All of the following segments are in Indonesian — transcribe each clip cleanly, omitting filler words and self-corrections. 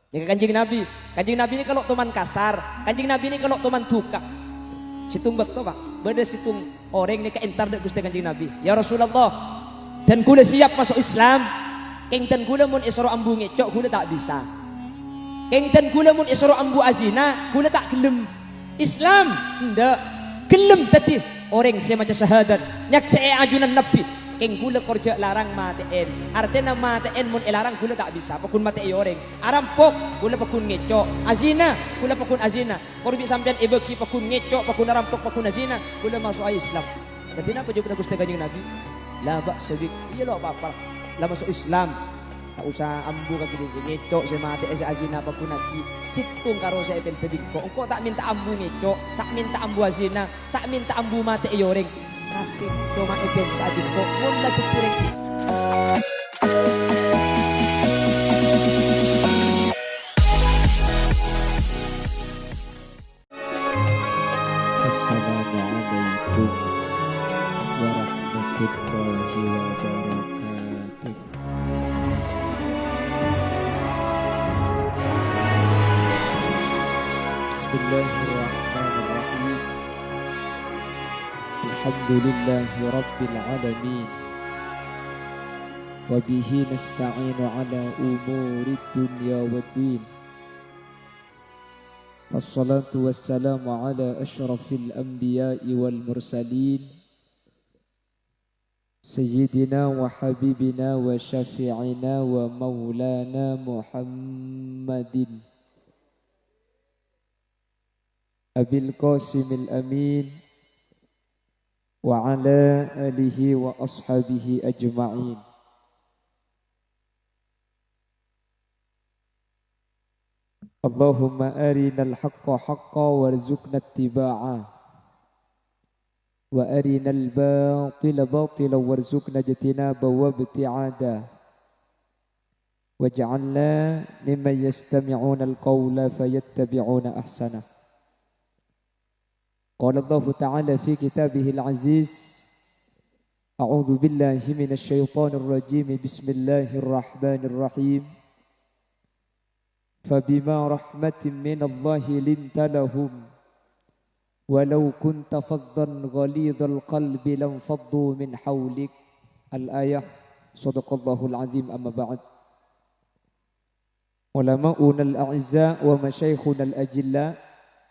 Ya Kanjeng Nabi. Kanjeng Nabi ini kalau teman kasar, Kanjeng Nabi ini kalau teman tukang. Situng bekto Pak. Beda situng orang ini keentar dek Gusti Kanjeng Nabi. Ya Rasulullah, dan kula siap masuk Islam. Keng dan kula mun isro ambu ngecok kula tak bisa. Keng dan kula mun isro ambu azina kula tak gelem. Islam ndak gelem tadi orang saya macam syahadat nyak saya ajunan Nabi. Keng kula kerja larang mateen. Artinya mateen mun larang kula tak bisa. Pakun mate orang. Arampok kula pakun ngecok. Azina kula pakun azina. Korbi sampean ibeki pakun ngecok, pakun arampok, pakun azina. Kula masuk Islam. Jadi apa juga Gusti Kanjeng Nabi? Lah bak sebik. Iya lo apa-apa. Lah masuk Islam. Tak usah ambu kaki di ngecok saya mate saya azina pakun lagi. Situng karo saya pen pediko. Engko tak minta ambu ngecok, tak minta ambu azina, tak minta ambu mate orang. Rakit cuma event tadi kok mulai tertireng. Assalamualaikum warahmatullahi wabarakatuh. Bismillahirrahmanirrahim. Alhamdulillahi Rabbil Alamin. Wabihi nasta'inu ala umuri dunya wa din. Wassalatu wassalamu ala ashrafil anbiya'i wal mursalin. Sayyidina wa habibina wa syafi'ina wa maulana Muhammadin Abil Qasimil Amin wa ala alihi wa ashabihi ajma'in. Allahumma arinal haqqa haqqa warzuqna ittiba'ah wa arinal batila batila warzuqna ijtinaba wa ibti'ada waj'alna mimman yastami'una al-qawla fayattabi'una ahsanah. Qala Allah Ta'ala fi kitabihil aziz. A'udzu billahi minasy syaithanir rajim. Bismillahirrahmanirrahim. Fabima rahmatin minallahi linta lahum walau kunta faddan ghalidhal qalbi lam faddu min hawlik. Al-ayah. Shadaqallahul azim. Amma ba'd. Ulama'una al-a'izza wa masyayikhuna al-ajilla,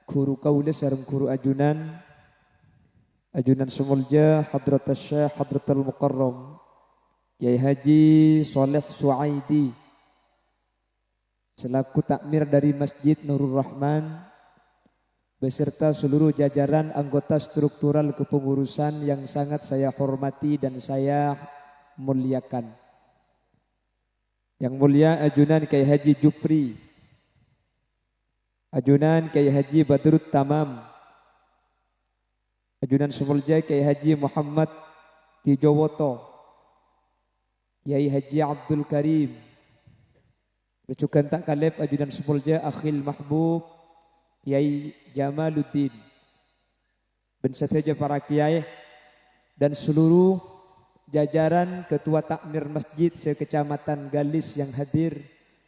guru kaula sareng guru ajunan semulja Hadratus Syekh Hadratul Mukarram Yai Haji Soleh Suaidi selaku takmir dari Masjid Nurul Rahman beserta seluruh jajaran anggota struktural kepengurusan yang sangat saya hormati dan saya muliakan. Yang mulia ajunan Kiai Haji Jupri, ajunan Kiai Haji Badrut Tamam, ajunan semulja Kiai Haji Muhammad Tijowoto, Kiai Haji Abdul Karim, Recukan tak kaleb ajunan semulja Akhil Mahbub, Kiai Jamaluddin, dan saja para kiai dan seluruh jajaran ketua takmir masjid sekecamatan Galis yang hadir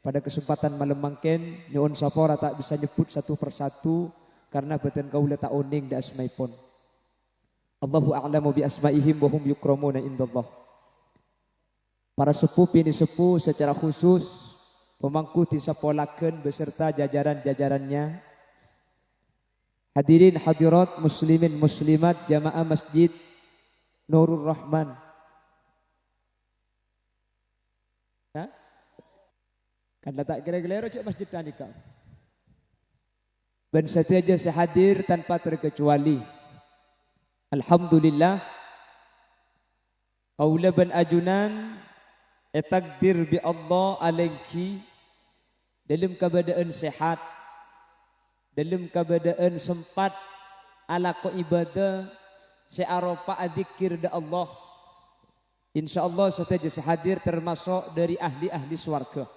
pada kesempatan malam mangken. Nyuwun sapora tak bisa nyebut satu persatu karena beten kaula tak oning da asmaipun. Allahu a'lamu bi asmaihim wa hum yukramuna indallah. Para sepuh ini sepuh secara khusus pemangku disapolakeun beserta jajaran-jajarannya. Hadirin hadirat muslimin muslimat jamaah Masjid Nurul Rahman. Kan tak kira-kira cek masjid tanika. Dan setiap saya hadir tanpa terkecuali. Alhamdulillah. Kaula ban ajunan takdir bi Allah alaiki dalam keadaan sehat, dalam keadaan sempat ala ko ibadah searopa adzikir da Allah. Insyaallah setiap saya hadir termasuk dari ahli-ahli swarga.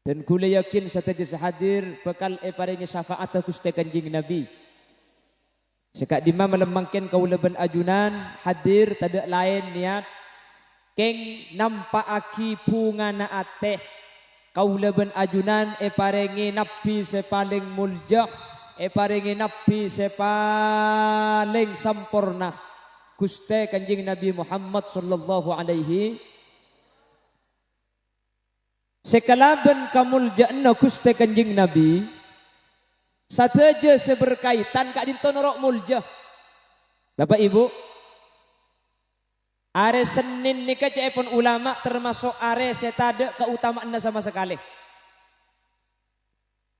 Dan kula yakin sateja hadir bakal paringi syafaat Gusti Kanjeng Nabi. Sekak dima melemangkan kaula ban ajunan hadir tidak lain niat keng nampaaki pungana ateh kaula ben ajunan paringi nabi sepaling mulja paringi nabi sepaling sampurna Gusti Kanjeng Nabi Muhammad sallallahu alaihi sekalaben kamuljaanna Gusti Kanjeng Nabi sateja seberkaitan kak dinto norok mulja. Bapak Ibu, are Senin nika pun ulama termasuk are setada keutamaannya sama sekali.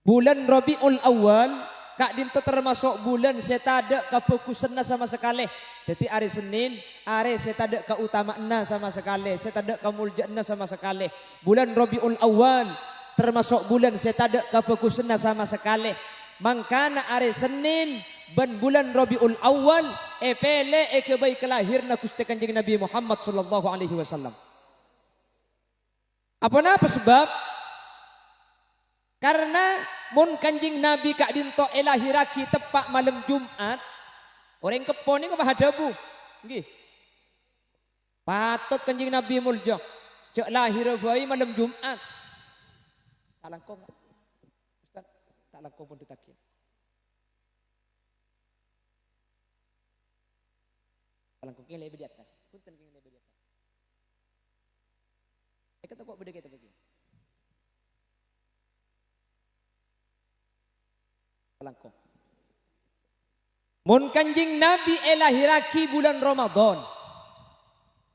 Bulan Rabiul Awal kak dinto termasuk bulan setada kefokusannya sama sekali. Jadi are Senin, are setada keutamaannya sama sekali, setada kemuljaannya sama sekali. Bulan Rabiul Awal termasuk bulan setada kefokusannya sama sekali. Mangkana are Senin ban bulan Rabiul Awal pele kebai kelahirna Gusti Kanjeng Nabi Muhammad sallallahu alaihi wasallam. Apa sebab? Karena mun Kanjeng Nabi kak dinto lahiraki tepak malam Jumat, orang kepon ini hadabu. Nggih. Patut Kanjeng Nabi mulja cek lahir bayi malam Jumat. Talangkong. Ustaz, talangkong pun ditakin. Talangkong yang lebih di atas. Punten yang lebih di atas. Kata kok beda kita begini. Talangkong. Mun Kanjeng Nabi lahiraki bulan Ramadan.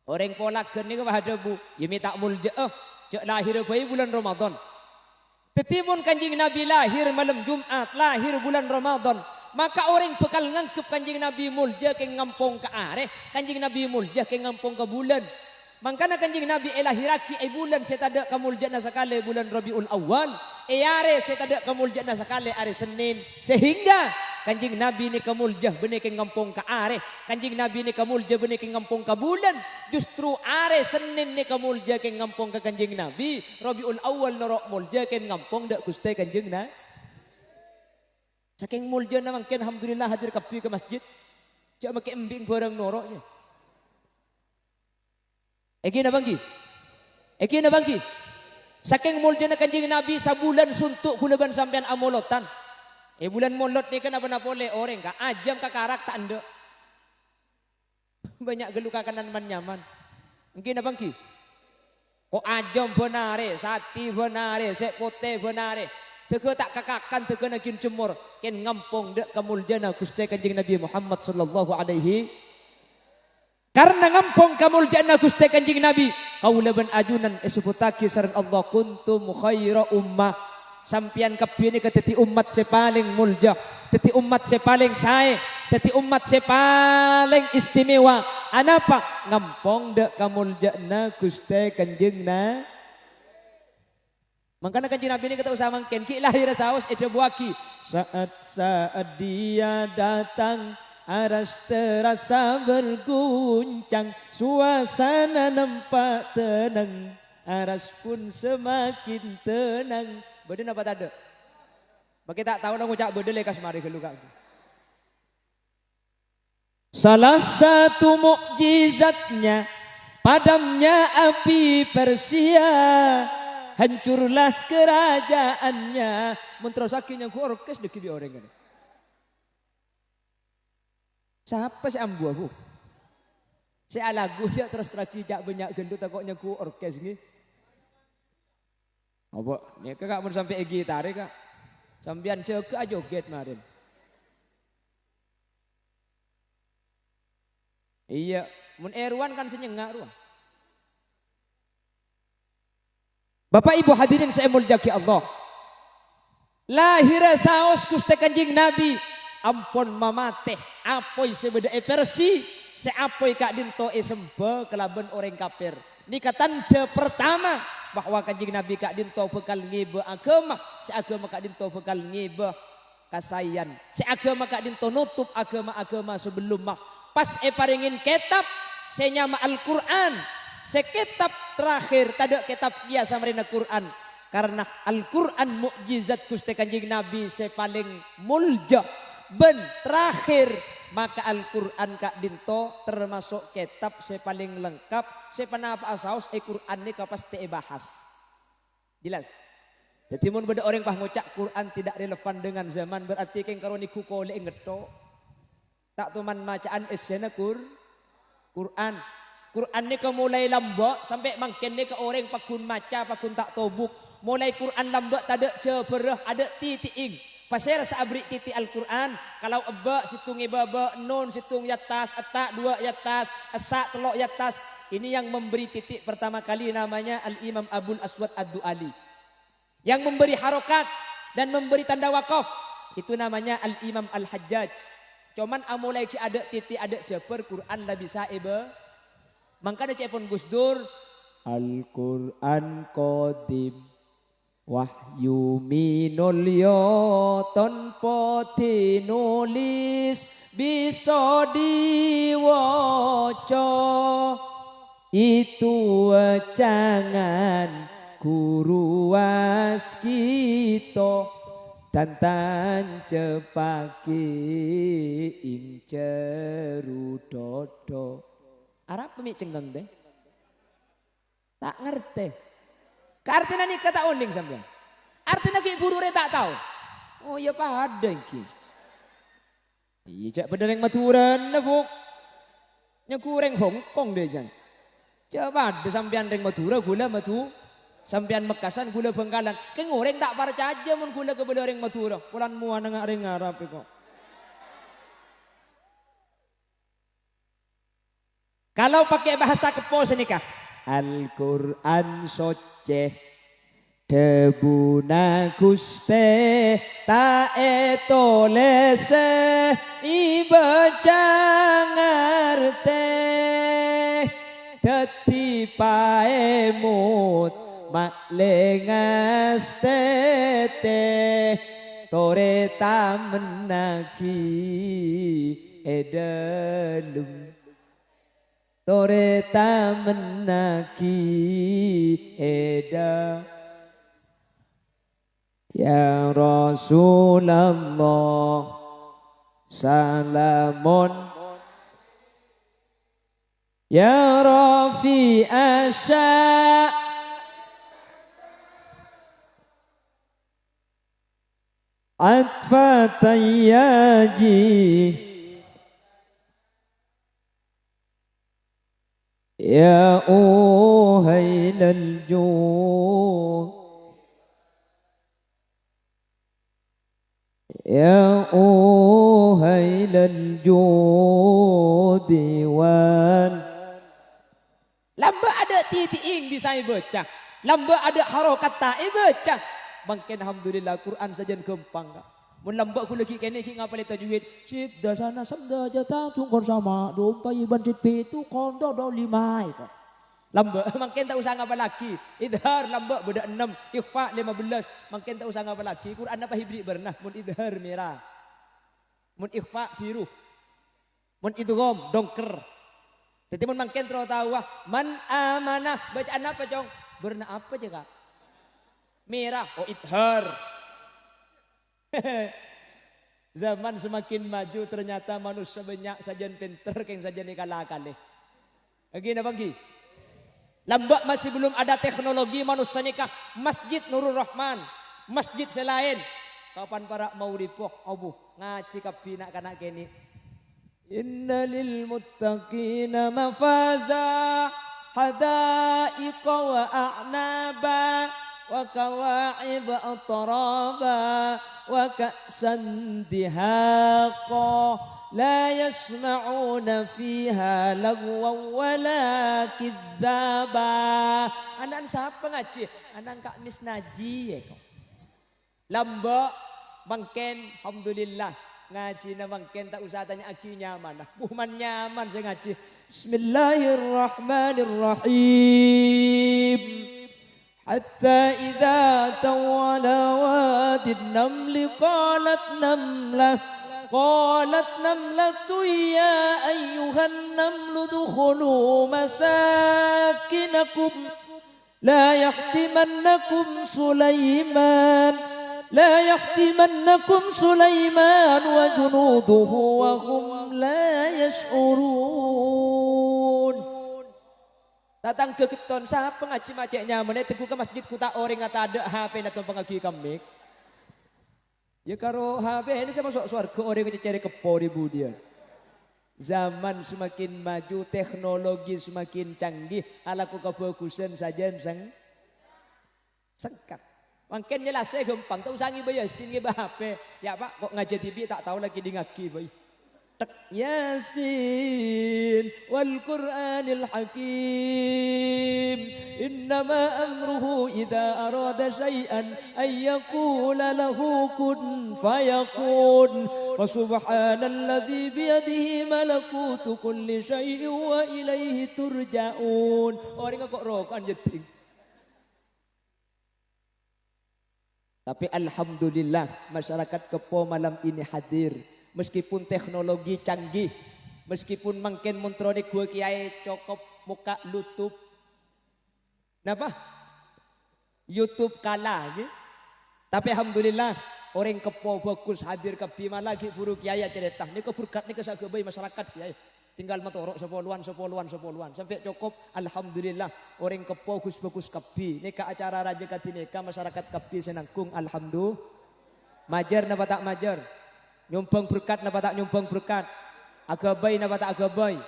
Orang pola geni ke hadabu, ya minta mulja cek lahir bayi bulan Ramadan. Tetimun Kanjeng Nabi lahir malam Jumat, lahir bulan Ramadan. Maka orang bakal ngangkep Kanjeng Nabi mulja ke ngampung ke are, Kanjeng Nabi mulja ke ngampung ke bulan. Mangkana Kanjeng Nabi lahiraki bulan setada kamuljana sakale bulan Rabiul Awal, are setada kamuljana sakale are Senin. Sehingga Kanjeng Nabi ni kamuljah benih ke ngampung ke are, Kanjeng Nabi ni kamuljah benih ke ngampung ke bulan. Justru are Senin ni kamuljah ke ngampung ke Kanjeng Nabi, Rabiul Awal norok mulja ke ngampung dak Gusti Kanjeng na. Saking mulja na mangken alhamdulillah hadir kapi ke masjid. Cak make embing barang noroknya. Eki na bangki. Saking mulja na Kanjeng Nabi sabulan suntuk kulaban sampean amolotan. Bulan molot ni kan apa boleh orang ka ajam ka karak tak anda. Banyak geluka kanan man nyaman. Mungkin abang ki. O ajam benare, sati benare, sepote benare. Tege tak kakakan tege nagin cemur. Ken ngampung dek kamuljana Gusti Kanjeng Nabi Muhammad sallallahu alaihi. Karena ngampung kamuljana Gusti Kanjeng Nabi. Kaula ban ajunan esuputaki saran Allah kuntum khaira ummah. Sampian kapini ke teti umat sepaling mulja, teti umat sepaling sae, teti umat sepaling istimewa. Anapa? Ngampong dek kamuljana Gusti Kanjeng na. Makanya Kanjeng Nabi ini kata usah mangken ki lahir saos buaki. Saat dia datang aras terasa berguncang, suasana nampak tenang, aras pun semakin tenang. Beden apa tak ada? Bagi tak tahu nak ngucap beden lekas mari geluka. Salah satu mukjizatnya padamnya api Persia, hancurlah kerajaannya. Menterosakinya ku orkes deki bi orang ini. Siapa si ambu aku? Si alagu si terus jak banyak gendut takutnya ku orkes ni. Apa? Ni kakak pun sampai gitar kak. Sambian cek aja joget marin. Iya, mun Erwan kan senyengak ruang. Bapak Ibu hadirin saya muljaki Allah. Lahir saos Gusti Kanjeng Nabi. Ampun mamate, apoi sebeda versi, seapoi kak dinto sembe kelaban orang kafir. Ini tanda pertama bahwa Kanjeng Nabi kak dinto bekal ngibe agama, seagama kak dinto bekal ngibe kasayan, seagama kak dinto nutup agama-agama sebelum mah. Pas paringin kitab, senyama Al-Quran, sekitab terakhir tada kitab biasa marina Quran. Karena Al-Quran mukjizat Gusti Kanjeng Nabi sepaling mulja. Ben terakhir maka Al-Quran kak dinto termasuk kitab sepaling lengkap sepanapa asaus Quran ni kapas te bahas. Jelas. Jadi mun beda orang pah ngucap Quran tidak relevan dengan zaman berarti keng karoniku kole ngeto. Tak tuman bacaan esena Quran. Quran ni mulai lambak sampai mangken ni ke orang pakun maca pakun tak tobuk. Mulai Quran lambak tak ada ceperah ada titik. Pasal saabri titik Al-Quran. Kalau eba situng ibaba nun situng yatas atak dua yatas asak telok yatas. Ini yang memberi titik pertama kali namanya Al-Imam Abul Aswad Ad-Du'ali. Yang memberi harokat dan memberi tanda wakaf itu namanya Al-Imam Al-Hajjaj. Cuman amulai ki ada titik ada ceper Quran lah bisa iba. Maka ada cepon Gus Dur Al-Quran Qadim wahyu minul yo tanpa tinulis bisa diwaca itu jangan guru waskito dan tancepake ing jeru dodo. Arab pemik cenggeng deh. Tak ngerti. Artinya ni kata unding sampean. Artinya ki burure tak tahu. Oh ya pada ki. Iya cak bener yang maturan na buk. Nya kurang Hongkong deh jan. Coba ada sampean reng Madura gula matu. Sampean Mekasan gula Bengkalan. Keng orang tak percaya aja mun gula ke belereng Madura. Pulan muan ngak reng Arab kok. Kalau pakai bahasa kepo senikah. Al-Quran soceh debuna guste ta etolese ibaca ngarte dadi paemut maklengas tete tore tamenaki edalum tore tamenaki eda ya Rasulullah salamun ya Rafi asya atfatayyaji ya uhailal juh ya uhailal judi wan lamba ada titik bisa baca lamba ada harokat tak baca bangken alhamdulillah Quran saja gampang kak mun lamba aku lagi kene ki ngapal tajwid sidda sana sabda jata tungkon sama dong tayyiban itu kondo do limai kok lamba mungkin tak usah ngapa lagi idhar lamba beda 6 ikhfa 15 mungkin tak usah ngapa lagi Quran apa hibri bernah mun idhar merah mun ikhfa biru mun idgham dongker jadi mun mungkin terus tahu man amanah bacaan apa cong berna apa aja kak merah oh idhar zaman semakin maju ternyata manusia banyak sajian pinter keng sajian ikalakal lagi apa lagi lambak masih belum ada teknologi manusia nikah masjid Nurul Rahman masjid selain kapan para mau dipoh abu ngaji kapina kana kene innalil muttaqina mafaza hadaiqa wa a'naba wa kawa'ib atraba wa ka'san dihaqa la yasma'una fiha lagwan wala kidzaba anak siapa ngaji anak Kak Miss Naji ya kok lamba mangken alhamdulillah ngaji na mangken tak usah tanya aki nyaman lah buhman nyaman saya ngaji bismillahirrahmanirrahim حتى إذا أتوا على واد النمل قالت نملة يا أيها النمل ادخلوا مساكنكم لا يحطمنكم سليمان وجنوده وهم لا يشعرون Datang ke keton siapa ngaji macetnya mana teguh ke masjid ku tak orang kata ada HP nak pengaji kami. Ya karo HP ini saya masuk surga orang yang cari kepo di budian. Zaman semakin maju, teknologi semakin canggih, ala ku kebagusan saja sang sengkat. Mungkin jelas saya gampang, tak usah ngibayasin ngibah HP. Ya Pak, kok ngaji TV tak tahu lagi di ngaki bayi. Yasin wal Qur'anil Hakim innama amruhu idza arada syai'an ay yaqula lahu kun fayakun fasubhanalladzi biyadihi malakutu kulli syai'in wa ilaihi turja'un. Orang kok rokokan jeding. Tapi alhamdulillah masyarakat Kepo malam ini hadir. Meskipun teknologi canggih, meskipun mungkin montronik gua kiai cokop muka YouTube, napa? YouTube kalah, ya? Tapi alhamdulillah orang Kepo bagus hadir ke Bima lagi buru kiai cerita. Ini keberkat ini kesagebai masyarakat kiai. Tinggal motorok sepuluhan sampai cukup. Alhamdulillah orang Kepo bagus kapi. Ini ke acara raja katineka masyarakat kapi senangkung. Alhamdulillah. Majar napa tak majar? Nyumbang berkat napa tak nyumbang berkat, agabai napa tak agabai.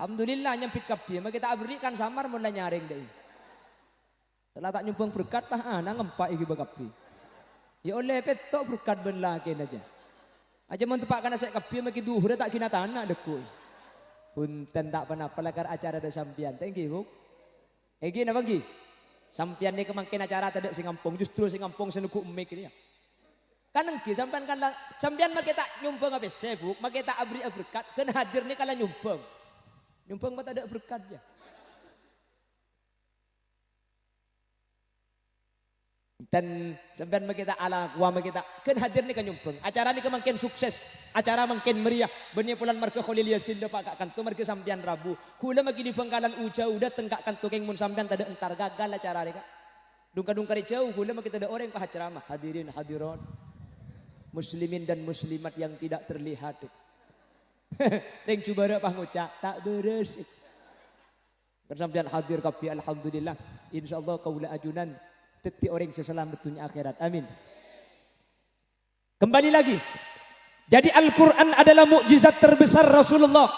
Alhamdulillah nyempit kabeh, mak kita berikan samar mulai nyaring deh. Setelah tak nyumbang berkat tah ana ngempak iki kabeh. Ya oleh petok berkat ben lakin aja. Aja mun tepak kana sek kabeh mak duhur tak kina tanah deku. Punten tak panapa lakar acara ada sampian. Thank you. Iki napa iki? Sampian ni kemangkin acara tadi sing ngampung, justru sing ngampung senuku emik ini ya. Kan engki sampean mah kita nyumbang apa sibuk, mah kita abri berkat, kan hadir nih kala nyumbang. Nyumbang mah ada berkatnya. Dan sampean mah kita ala gua mah kita kan hadir nih kan nyumbang. Acara nih kemangkin sukses, acara mangkin meriah. Benih pulan marga Khalil Yasin da Pak Kantu marga sampean Rabu. Kula magi di Bangkalan uja udah tengkak kantu keng mun sampean tada entar gagal acara nih kak. Dungka-dungkari jauh kula mah kita ada orang yang ceramah hadirin hadirat. Muslimin dan muslimat yang tidak terlihat. Yang coba apa ngucap tak beres. Bersampian hadir kapi alhamdulillah. Insyaallah kaula ajunan teti orang seselamat dunia akhirat. Amin. Kembali lagi. Jadi Al-Qur'an adalah mukjizat terbesar Rasulullah.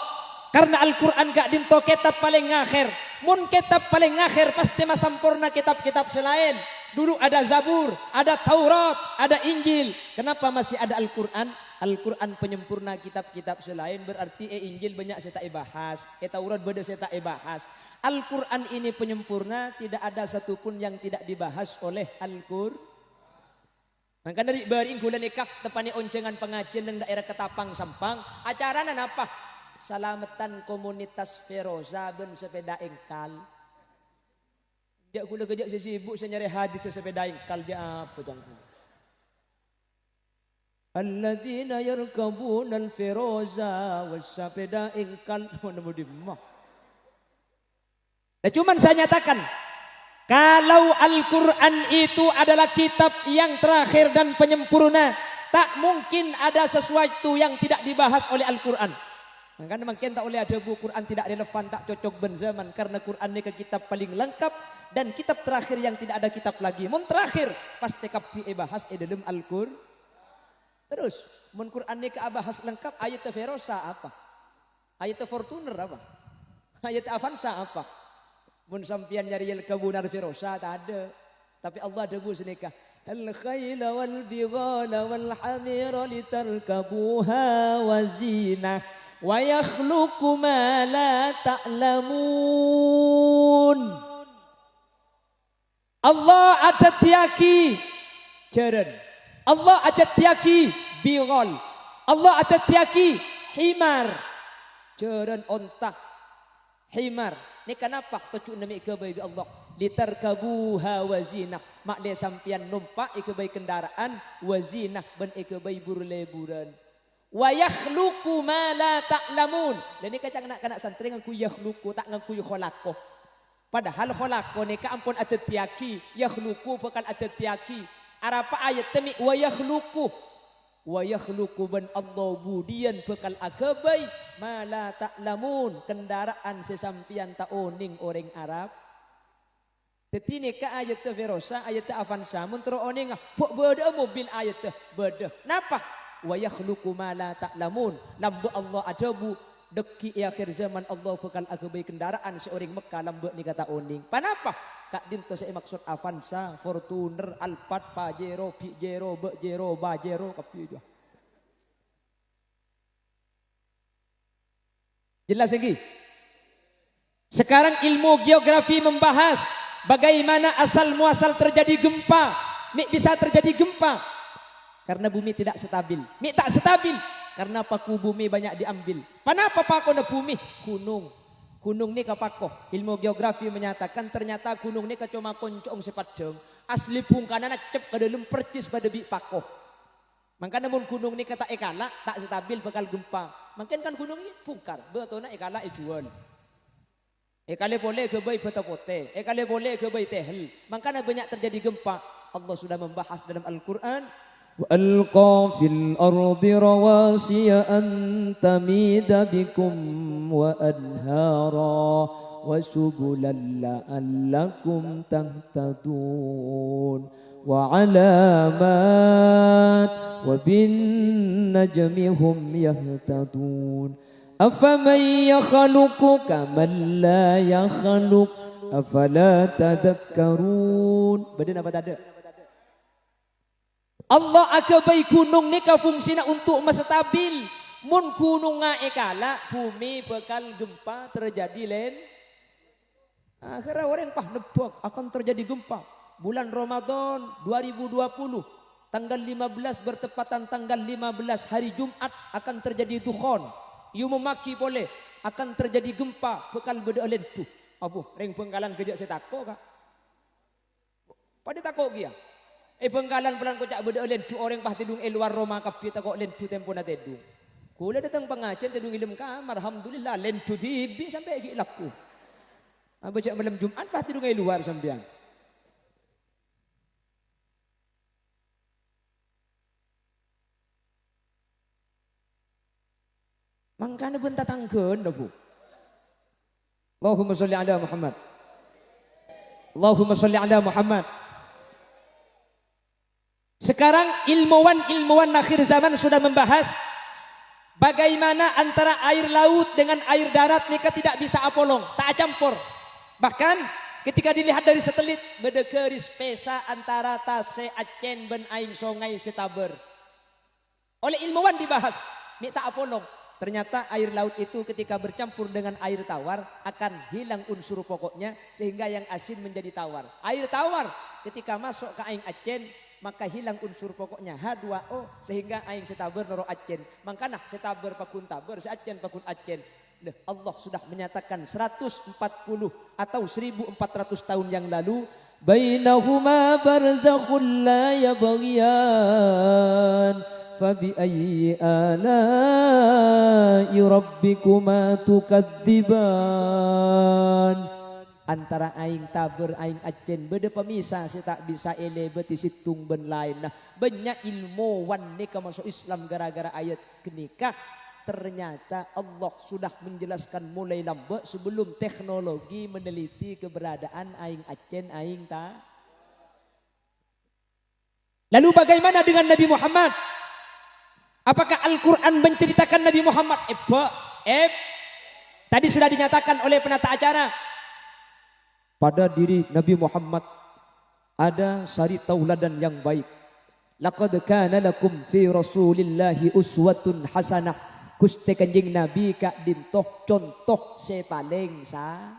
Karena Al-Qur'an gak dinto kitab paling akhir. Mun kitab paling akhir pasti masampurna kitab-kitab selain. Dulu ada Zabur, ada Taurat, ada Injil. Kenapa masih ada Al-Quran? Al-Quran penyempurna kitab-kitab selain. Berarti Injil banyak saya tak bahas. Taurat beda saya tak bahas. Al-Quran ini penyempurna. Tidak ada satupun yang tidak dibahas oleh Al-Quran. Maka dari baring bulan ikak tepani oncengan pengajian di daerah Ketapang Sampang. Acara apa? Salamatan komunitas Feroza ben sepeda engkal. Dia kula kejak sibuk saya nyari hadis sepeda engkal dia apa jangku. Alladzina yarkabuna al-firoza was-sepeda engkal mana mau dimah. Nah cuman saya nyatakan kalau Al-Quran itu adalah kitab yang terakhir dan penyempurna, tak mungkin ada sesuatu yang tidak dibahas oleh Al-Quran. Karena mungkin tak oleh ada buku Quran tidak relevan, tak cocok ben zaman. Karena Quran ini ke kitab paling lengkap dan kitab terakhir yang tidak ada kitab lagi. Mun terakhir pasti kapi bahas dalam Al-Qur'an. Terus mun Quran ini ke bahas lengkap ayat Ferosa apa? Ayat Fortuner apa? Ayat Avanza apa? Mun sampian nyari kebunar Ferosa tak ada. Tapi Allah ada bu senikah. Al-khayla wal bighala wal hamira litarkabuha wa zinah. Wa yakhluqu ma la ta'lamun. Allah adat yaki jeren. Allah adat yaki bighal. Allah adat yaki himar. Jeren onta. Himar. Ini kenapa? Tujuh nami kebaik Allah. Litarkabuha wazinah. Mak dia sampian numpak ikebai kendaraan wazinah ben ikebai burleburan. Wa yakhluqu ma la ta'lamun. Dan ini kacang nak santri ngaku yakhluqu tak ngaku khalaqo. Padahal khalaqo ni ka ampun ada tiaki, yakhluqu bakal ada tiaki. Arapa ayat temi wa yakhluqu. Wa yakhluqu ban Allah budian bakal agabai ma la ta'lamun. Kendaraan sesampian taoning orang Arab. Tetine ka ayat te Verosa, ayat te Avanza, mun tero oning pok beda mobil ayat te beda. Napa? Wa yakhluqu ma la ta'lamun. Lambe Allah adabu deki akhir zaman Allah bakal agabai kendaraan seorang Mekah lambe ni kata oning. Panapa? Kak dinto saya maksud Avanza, Fortuner, Alphard, Pajero, Pijero, Bejero, Bajero, kapiyo. Jelas lagi? Sekarang ilmu geografi membahas bagaimana asal muasal terjadi gempa. Mik bisa terjadi gempa karena bumi tidak stabil. Mik tak stabil karena paku bumi banyak diambil. Kenapa paku na bumi? Gunung. Gunung ni kapako. Ilmu geografi menyatakan ternyata gunung ni kacuma koncong sepadeng. Asli bungkana cep ke dalam percis pada bi pako. Maka namun gunung ni kata ekala tak stabil bakal gempa. Makin kan gunung ini bungkar. Betulnya ekala ijuan. Ekale boleh ke bayi betapote. Ekale boleh ke bayi tehel. Makanya banyak terjadi gempa. Allah sudah membahas dalam Al-Quran. وَأَلْقَى فِي الْأَرْضِ رَوَاسِيَ أَن تَمِيدَ بِكُمْ وَأَنْهَارًا وَسُبُلًا لَعَلَّكُمْ تَهْتَدُونَ وَعَلَامَاتٍ وَبِالنَّجْمِ هُمْ يَهْتَدُونَ أَفَمَنْ يَخْلُقُ كَمَنْ لَا يَخْلُقُ أَفَلَا تَذَكَّرُونَ. Badan apa tak ada? Allah akabai gunung ni ka fungsina untuk stabil. Mun gunung ekala bumi bakal gempa terjadi len. Akhirnya orang pah nebak akan terjadi gempa. Bulan Ramadan 2020 tanggal 15 bertepatan tanggal 15 hari Jumat akan terjadi dukhon. You memaki boleh akan terjadi gempa bakal beda len tu. Abu ring Bengkalan gejak setako kak. Pada takok dia. Bengkalan pelan kocak beda len tu orang pah tidung luar Roma kapi takok len tu tempo na tedung. Kula datang pengajian tidung ilmu kamar alhamdulillah len tu tibi sampai gi laku. Baca malam Jumat pah tidung luar sampean. Mangkana bentar tangkeun dah bu. Allahumma sholli ala Muhammad. Allahumma sholli ala Muhammad. Sekarang ilmuwan akhir zaman sudah membahas bagaimana antara air laut dengan air darat mereka tidak bisa apolong, tak campur. Bahkan ketika dilihat dari satelit beda keris pesa antara Tase Acen ben aing songai Setaber. Oleh ilmuwan dibahas, mik tak apolong. Ternyata air laut itu ketika bercampur dengan air tawar akan hilang unsur pokoknya sehingga yang asin menjadi tawar. Air tawar ketika masuk ke aing Acen maka hilang unsur pokoknya H2O sehingga aing Setaber noro Acen. Makanya Setaber pakun taber, Acen pakun Acen. Allah sudah menyatakan 140 atau 1400 tahun yang lalu bainahuma barzakhun la yabghiyan fabi ayyi ala'i rabbikuma tukadziban. Antara aing Taber aing Acen beda pemisah saya tak bisa ele beti situng ben lain. Nah banyak ilmuwan nikah masuk Islam gara-gara ayat kenikah. Ternyata Allah sudah menjelaskan mulai lambat sebelum teknologi meneliti keberadaan aing Acen aing ta. Lalu bagaimana dengan Nabi Muhammad? Apakah Al-Quran menceritakan Nabi Muhammad? Tadi sudah dinyatakan oleh penata acara. Pada diri Nabi Muhammad ada sari tauladan yang baik. Laqad kana lakum fi Rasulillahi uswatun hasanah. Gusti Kanjeng Nabi kak dintoh contoh sepaling sa.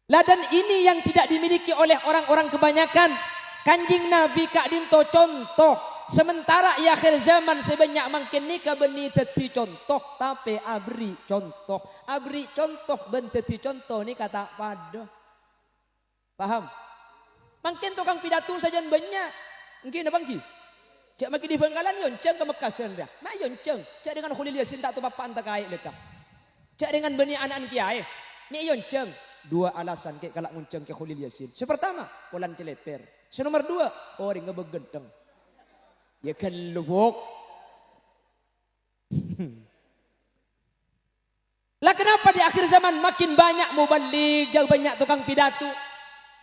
Ladan ini yang tidak dimiliki oleh orang-orang kebanyakan. Kanjeng Nabi kak dintoh contoh. Sementara di akhir zaman sebanyak makin nikah beni teti contoh tapi abri contoh ben teti contoh ni kata pada paham makin tukang pidato saja banyak mungkin abang ki cak makin di Bengkalan yonceng ke Mekah sendah mak yonceng cak dengan Khalil Yasin tak tu bapak anta kai lekah cak dengan beni anak kiai ni yonceng dua alasan ke kalau ngonceng ke Khalil Yasin sepertama polan celeper senomor dua orang ngebegedeng. Ya kelubuk. Lah kenapa di akhir zaman makin banyak mubalik, jauh banyak tukang pidato.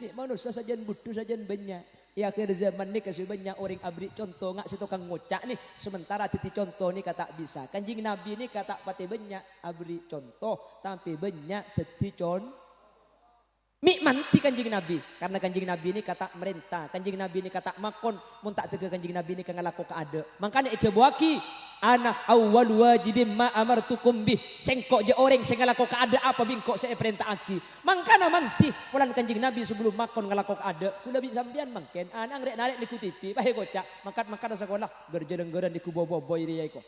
Ni manusia saja butuh saja banyak. Ya akhir zaman ni kasih banyak orang abri contoh ngak si tukang ngocak nih. Sementara titi contoh ni kata bisa. Kanjing Nabi ni kata pati banyak abri contoh. Tapi banyak titi contoh. Mik manti kanjing Nabi. Karena kanjing Nabi ni kata merintah. Kanjing Nabi ni kata makon. Mun tak tega kanjing Nabi ni kan ngalaku keada. Makanya itu buaki. Anak awal wajibin ma amartukum bih. Sengkok je orang sing ngalaku keada apa bingkok saya perintah aki. Mangkana manti. Pulan kanjing Nabi sebelum makon ngalaku keada. Kula bi sampean mangken. Anang rek narik di kutipi. Bahe kocak. Makat sekolah. Gerjereng-gereng di kubo-boboy dia iko.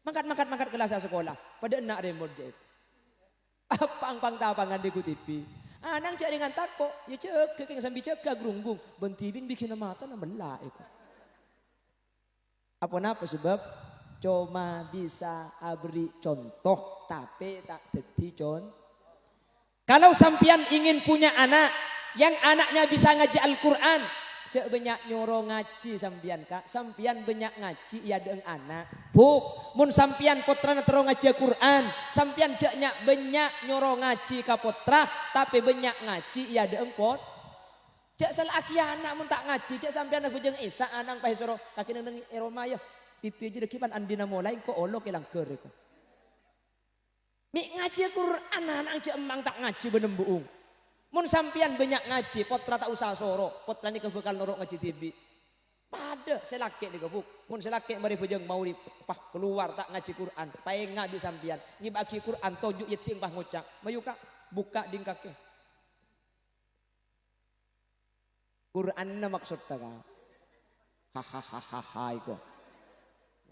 Makat kelas sekolah. Pada enak remote je. Apa angpang tapangan di kutipi. Anang cak dengan tako, ya cek keng sambil cek gerunggung, bentibin bikin mata na melak itu. Apa sebab cuma bisa abri contoh tapi tak jadi contoh. Kalau sampian ingin punya anak yang anaknya bisa ngaji Al-Quran, cek banyak nyoro ngaji sampian kak, sampian banyak ngaji ya dengan anak. Buk, mun sampian potra na terong ngaji Al-Quran, sampian ceknya banyak nyoro ngaji ka potra, tapi banyak ngaji ya dengan pot. Cek salah aki anak mun tak ngaji, cek sampian na bujeng Isa anang pahisoro, kaki nang Eroma ya, tipi aja dekipan andina mulai ko olo kelang ker ko. Mi ngaji Al-Quran anak cek emang tak ngaji benem buung. Mun sampian banyak ngaji, potra tak usah soro, potra ni kebekal norok ngaji TV. Pada selake ni kebuk, mun selake mari bujeng mau pah keluar tak ngaji Quran, paenga di sampian. Ngibaki Quran tojuk yeting pah ngocak, mayuka buka ding kake. Quran na maksud ta ka. Hahaha iko.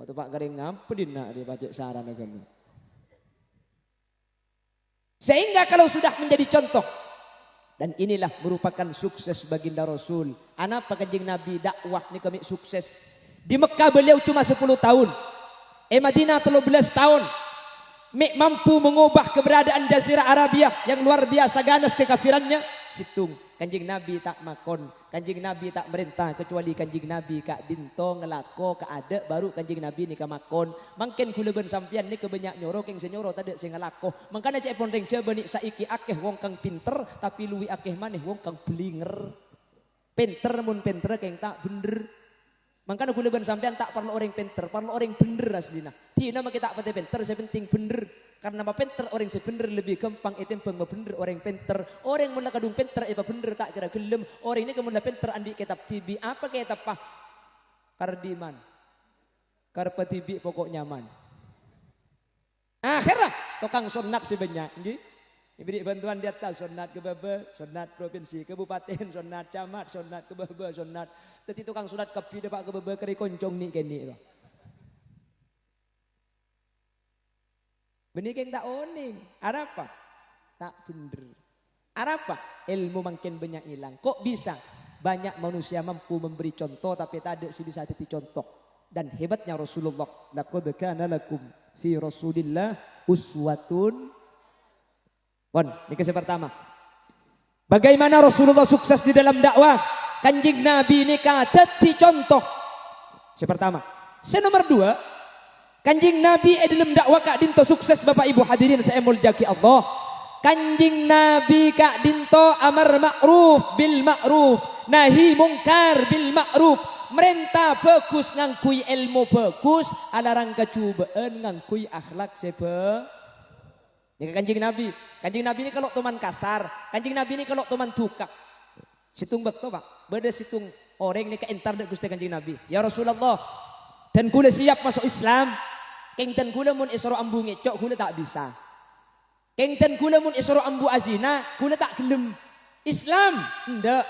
Waktu Pak Garing ngampedin nak dia baca saran agama. Sehingga kalau sudah menjadi contoh. Dan inilah merupakan sukses baginda Rasul. Apa kanjeng Nabi dakwah ni kami sukses. Di Mekah beliau cuma 10 tahun. Madinah 13 tahun. Mampu mengubah keberadaan Jazirah Arabia yang luar biasa ganas kekafirannya. Situng kanjeng Nabi tak makon, kanjeng Nabi tak merintah kecuali kanjeng Nabi kak dinto ngelako keada baru kanjeng Nabi ni kamakon. Mangken kula ben sampian ni kebanyak nyoro keng senyoro tade sing ngelako. Mangkana cek pon reng benik saiki akeh wong kang pinter tapi luwi akeh maneh wong kang blinger. Pinter mun pinter keng tak bener. Mangkana kula ben sampean tak perlu orang pinter, perlu orang bener aslina. Tina mah kita pate pinter, saya penting bener. Karena apa pinter orang sebener lebih gampang etempeng bener orang pinter. Orang mula kadung pinter eba bener tak kira gelem. Orang ini kemudian pinter andi kitab TV. Apa kitab apa? Kardiman. Karpa TV pokok nyaman. Akhirnya tukang sunat sebanyak. Beri bantuan di atas sunat ke bebe, sunat provinsi, kabupaten, sunat camat, sunat ke bebe, sunat. Teti tukang sunat kepi depak ke bebe keri koncong ni keni. Benih keng tak oning. Apa? Tak bener. Apa? Ilmu makin banyak hilang. Kok bisa? Banyak manusia mampu memberi contoh tapi tak ada si bisa titi contoh. Dan hebatnya Rasulullah. Laqad kana lakum fi Rasulillah uswatun. Ini kisah pertama. Bagaimana Rasulullah sukses di dalam dakwah? Kanjeng Nabi ini titi contoh. Yang pertama. Yang nomor 2. Kanjeng Nabi dalam dakwah kak dinto sukses Bapak Ibu hadirin saya muljaki Allah. Kanjeng Nabi kak dinto amar ma'ruf bil ma'ruf, nahi mungkar bil ma'ruf. Merintah bagus ngangkui ilmu bagus, alarang kecubaan ngangkui akhlak sebe. Ini kanjeng Nabi. Kanjeng Nabi ini kalau teman kasar, kanjeng Nabi ini kalau teman tukak. Situng betul Pak. Beda situng orang ini ke entar dek Gusti kanjeng Nabi. Ya Rasulullah, dan kula siap masuk Islam. Keng dan kula mun isro ambu ngecok kula tak bisa. Keng dan kula mun isro ambu azina kula tak gelem. Islam ndak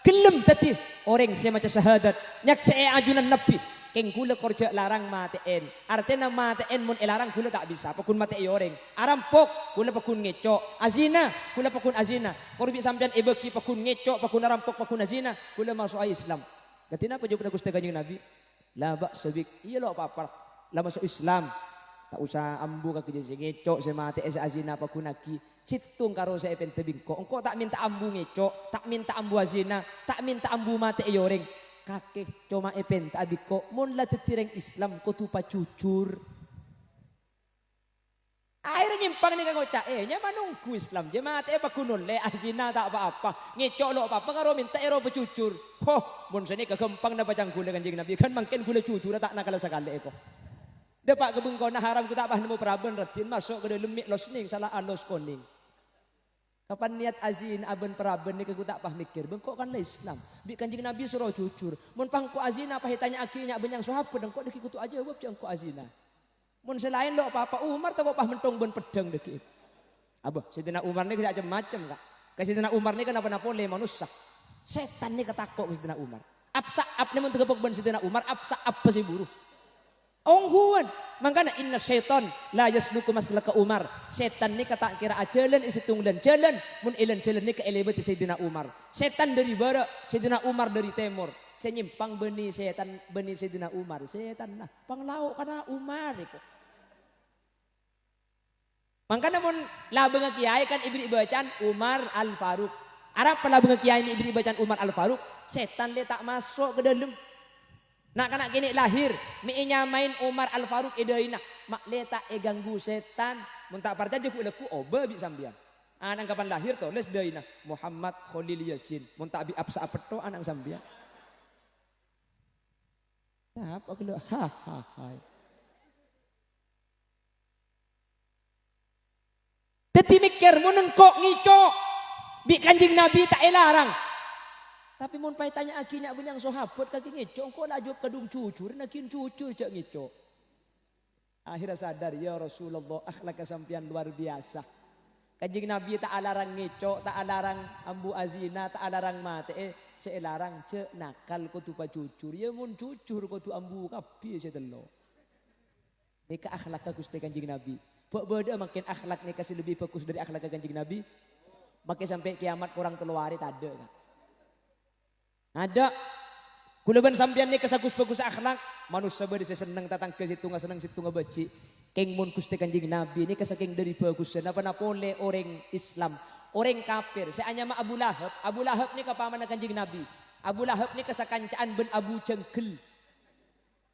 gelem tadi orang saya macam syahadat nyak saya ajunan Nabi. Keng kula kerja larang mateen. Artinya mateen mun larang kula tak bisa. Pakun mate orang. Arampok kula pakun ngecok. Azina kula pakun azina. Korbi sampean ebeki pakun ngecok, pakun arampok, pakun azina kula masuk Islam. Katina apa jawab Gusti kanjeng Nabi? La ba'sa bik. Iya lo apa-apa. Lah masuk Islam. Tak usah ambu ka kerja ngecok saya mate saya azina apa kunaki. Situng karo saya pente bingko. Engko tak minta ambu ngecok, tak minta ambu azina, tak minta ambu mate yoreng. Kakek cuma pente abiko mun la tetireng Islam ko tupa cucur. Akhirnya nyimpang ni kanggo nya manunggu Islam jemaat bakunul le azina tak apa-apa ngecok lo apa-apa karo minta ero becucur mun seni kegempang na pacang gula kanjing Nabi kan mangken gula cucur tak nakal sakali eko depak kebengkona haram ku tak pah nemu praben retin masuk ke dalam mik los ning salah alos koning kapan niat azin aben praben ni ku tak pah mikir bengkok kan le Islam bi kanjing Nabi suruh cucur mun pangku azina pah tanya akinya benyang sahabat dengkok dikikutu aja wab jangko azina mun selain lo apa-apa Umar tak apa mentong ben pedang deki. Abah, Sayyidina Umar ni macam-macam kak. Sayyidina Umar ni kenapa napole manusia. Setan ni ketakok Sayyidina Umar. Apsa ap ni mun tegepok ben Sayyidina Umar apsa apa sih buruh. Onghuan. Mangkana inna syaitan la yasluku maslaka Umar. Setan ni kata kira ajalan isi tunglan jalan mun ilan jalan ni ke elebeti Sayyidina Umar. Setan dari barat, Sayyidina Umar dari timur. Saya nyimpang beni setan beni Sayyidina Umar. Setan nah panglauk kana Umar iku. Mangkana mun labeng kiai kan ibri bacaan Umar Al Faruq. Arab labeng kiai ni ibri bacaan Umar Al Faruq, setan dia tak masuk ke dalam. Nak kana kini lahir, mi nyamain Umar Al Faruq edaina, mak le tak ganggu setan, mun tak percaya ku leku oba bi sambian. Anang kapan lahir to les deuna Muhammad Khalil Yasin, mun tak bi apsa apeto anang sambian. Apa kelo ha ha ha. Teti mikir mun engkok ngicok bi kanjing Nabi tak elarang. Tapi mun pai tanya akinya benyang sahabat kaki ngicok engkau laju kedung cucur nakin cucur jak ngicok. Akhirnya sadar ya Rasulullah akhlak sampean luar biasa. Kanjing Nabi tak alarang ngicok, tak alarang ambu azina, tak alarang mate seelarang cek nakal ko tu pacucur. Ya mun cucur ko tu ambu kapi setelo. Nika akhlak Gusti Kanjing Nabi. Beda makin akhlak nih kasih lebih fokus dari akhlak kanjeng Nabi. Makin sampai kiamat kurang teluari tak ada. Ada. Kulaban sampean nih kesagus-bagus akhlak. Manusia beri seneng tatang ke situ nggak seneng situ nggak baci. Keng mun Gusti Kanjeng Nabi ini kesaking dari bagusnya. Napa boleh orang Islam, orang kafir. Saya hanya Abu Lahab. Abu Lahab nih kepaman kanjeng Nabi. Abu Lahab nih kesakancaan ben Abu Jengkel.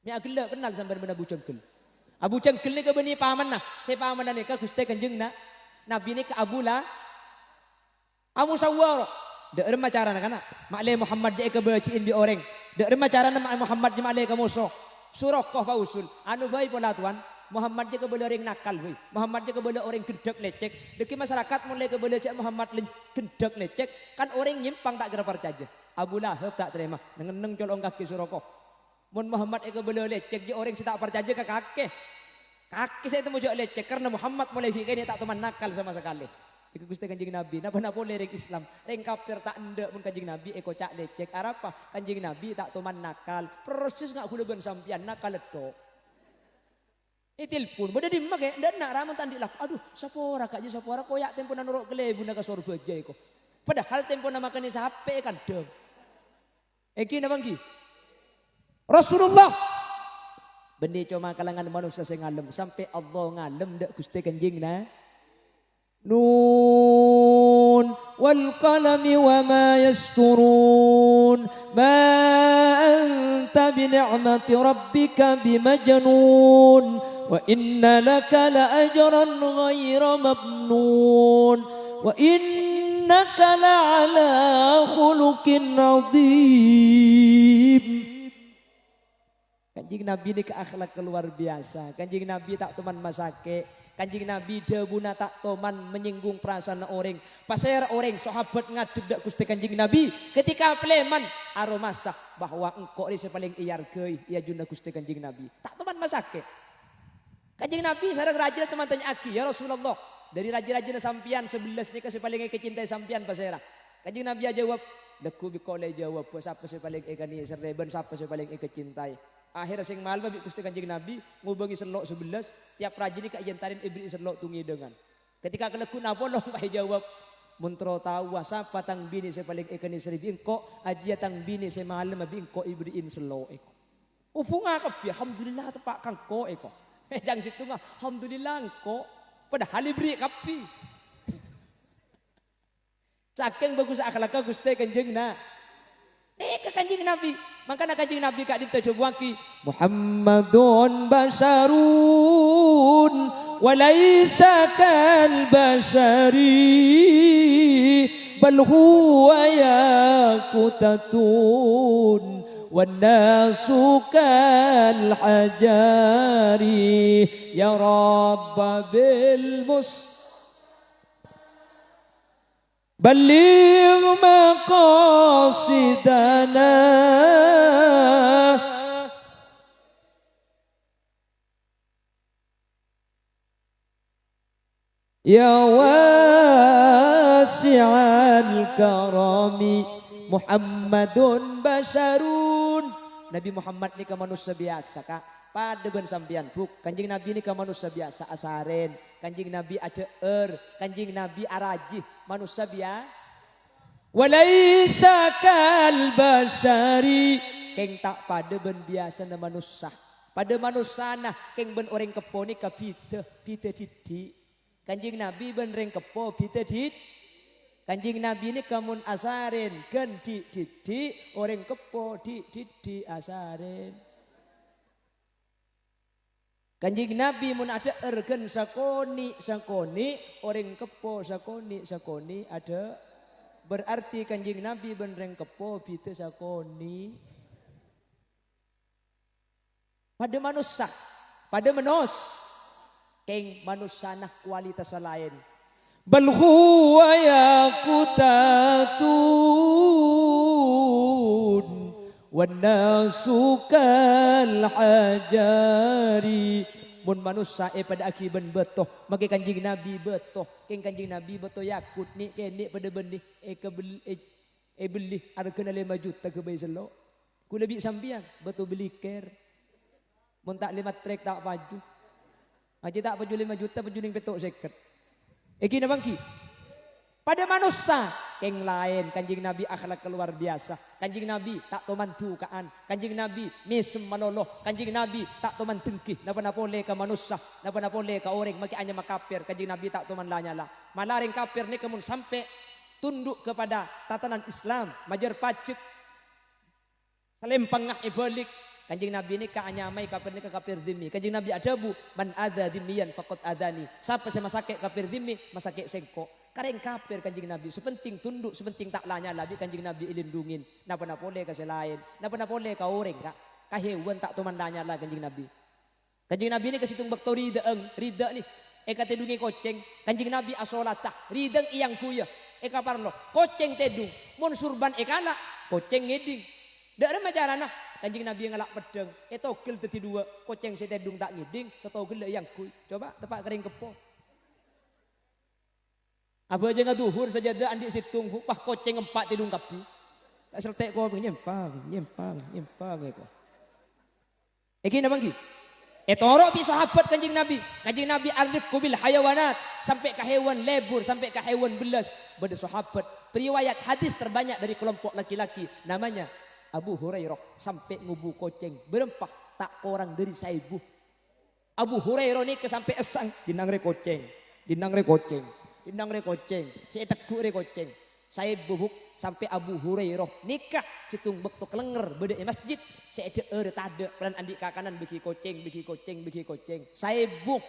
Ni agak kenal sampai ben Abu Jengkel. Abu Jengkel ni ke beni paman nah. Saya paman ni ke Gusti Kanjeng Nabi ni ke Abu Sawar. Dek remah cara nak kana. Makle Muhammad je ke baciin di orang. Dek remah cara nak Muhammad je makle ke musuh. Surah kah pausul. Anu baik pola tuan. Muhammad je ke boleh orang nakal we. Muhammad je ke boleh orang gedek lecek. Deki masyarakat mulai ke boleh cek Muhammad gedek lecek. Kan orang nyimpang tak kira percaya. Abu Lahab tak terima. Neng colong kaki surah kah. Mun Muhammad eka boleh lecek je orang tak percaya ke kakek. Kaki saya itu mau lecek karena Muhammad mulai kini tak teman nakal sama sekali. Iku Gusti Kanjeng Nabi. Napa boleh reng Islam. Reng kafir tak ndak mun Kanjeng Nabi eko cak lecek. Arapa Kanjeng Nabi tak teman nakal. Persis ngak kudu ben sampian nakal letok. Telepon beda di mak ndak nak ramun tandik lah. Aduh sapora kak je sapora koyak tempo nanurok kelebu naga sorga aja iko. Padahal tempo nama kene sape kan dong. Eki nabanggi. Rasulullah bendi cuma kalangan manusia sing ngalem sampai Allah ngalem ndak Gusti Kanjeng Nun wal qalami wa ma yasturun ma anta bi ni'mati rabbika bimajnun wa inna laka la ajran ghayra mamnun wa innaka la ala khuluqin azim. Kanjeng Nabi ini ke akhlak luar biasa. Kanjeng Nabi tak teman masake. Kanjeng Nabi debuna tak teman menyinggung perasaan orang. Pasir orang sahabat ngadep dak Gusti Kanjeng Nabi. Ketika pleman aro masak bahwa engkau ini paling iargei. Ia junda Gusti Kanjeng Nabi. Tak teman masake. Kanjeng Nabi sareng raja teman tanya aki ya Rasulullah. Dari raja-raja sampian 11 ni kasih paling kecintai sampian pasira. Kanjeng Nabi jawab. Leku bikole jawab. Siapa sih paling ikani sereben. Siapa sih paling kecintai. Akhirnya sing malba bi Gusti Kanjeng Nabi ngubengi selok 11 tiap rajin ka jentarin ibri selok tungi dengan. Ketika kelekun apa long pahe jawab muntro tawa sapa tang bini saya paling ikani seribi engko ajia tang bini saya malem abi engko ibriin selok eko. Upunga ka alhamdulillah tepak kangko eko. Jang situ mah alhamdulillah engko padahal ibri kapi. Saking bagus akhlak Gusti Kanjeng ke Kanjeng Nabi. Makanya Kanjeng Nabi kak ditajuk waki Muhammadun basarun وليس كالبشر بل هو ياقوتة والناس كالحجار يا رب بلغ مقاصدنا يا واسع الكرم محمد بشر. Nabi Muhammad ni ka manusia biasa kak. Pada ben sambian buk. Kanjing Nabi ni ka manusia biasa asaren. Kanjing Nabi ada kanjing Nabi arajih manusia biasa. Walaisa kal basyari. Keng tak pada ben biasa na manusia. Pada manusia nah keng ben orang kepo ni ka pita didi. Kanjing Nabi ben reng kepo pita didi. Kanjing Nabi ini kamun asarin kan di orang kepo di asarin. Kanjing Nabi mun ada ergen sakoni orang kepo sakoni ada berarti kanjing Nabi benereng kepo bite sakoni. Pada manusia keng manusia nah kualitas lain. Bal huwa yaqutatun wan nasu kal hajari. Mun manusia pada akiban betoh make kanjing Nabi betoh keng kanjing Nabi betoh yakut ni kene pada benih beli arkeun 5 juta ke bae selo ku lebih sambian betoh beli ker mun tak 5 trek tak baju aja tak baju 5 juta baju ning petok seket. Eki na bangki. Pada manusia keng lain kanjing Nabi akhlak luar biasa. Kanjing Nabi tak toman tukaan. Kanjing Nabi mesem manoloh. Kanjing Nabi tak toman tengkih. Napa pole ka manusia. Napa pole ka orang maki anya makapir. Kanjing Nabi tak toman lanyala. Malaring kafir ni kemun sampai tunduk kepada tatanan Islam. Majar pacek. Salempang ngak ibalik. Kanjing Nabi ini ka anyamai kafir ni ka kafir dimi. Kanjing Nabi adabu man adza dimiyan faqad adani. Siapa saya masake kafir dimi, masake sengko. Kareng kafir kanjing Nabi sepenting tunduk, sepenting tak lanya labi kanjing Nabi ilindungin. Napa boleh ka selain, napa boleh ka orang kak. Ka hewan tak tumandanya lah kanjing Nabi. Kanjing Nabi ini kasitung bakto rida ni. Eka tedungi koceng. Kanjing Nabi asolata rideng iyang kuya. Eka parlo koceng tedung. Mun surban ekala koceng ngeding. Dak macarana kanjing Nabi ngalak pedeng. Togel tadi 2 koceng setedung tak ngeding. Setogel yang kuy. Coba tepak kering kepo. Apa aja ngaduhur saja dak andik situng pah koceng 4 tidung kapi. Tak sertek ko nyempang eko. Iki na bangki. Toro bi sahabat kanjing Nabi. Kanjing Nabi arif kubil hayawanat sampai ke hewan lebur, sampai ke hewan belas. Beda sahabat. Periwayat hadis terbanyak dari kelompok laki-laki namanya Abu Hurairah sampai ngubu koceng berempah tak orang dari saibu. Abu Hurairah ni ke sampai esang dinang re koceng. Saya teguh re koceng. Saya bubuk sampai Abu Hurairah nikah situng bekto kelenger beda masjid. Saya ada tade pelan andik kakanan bagi koceng. Saya buk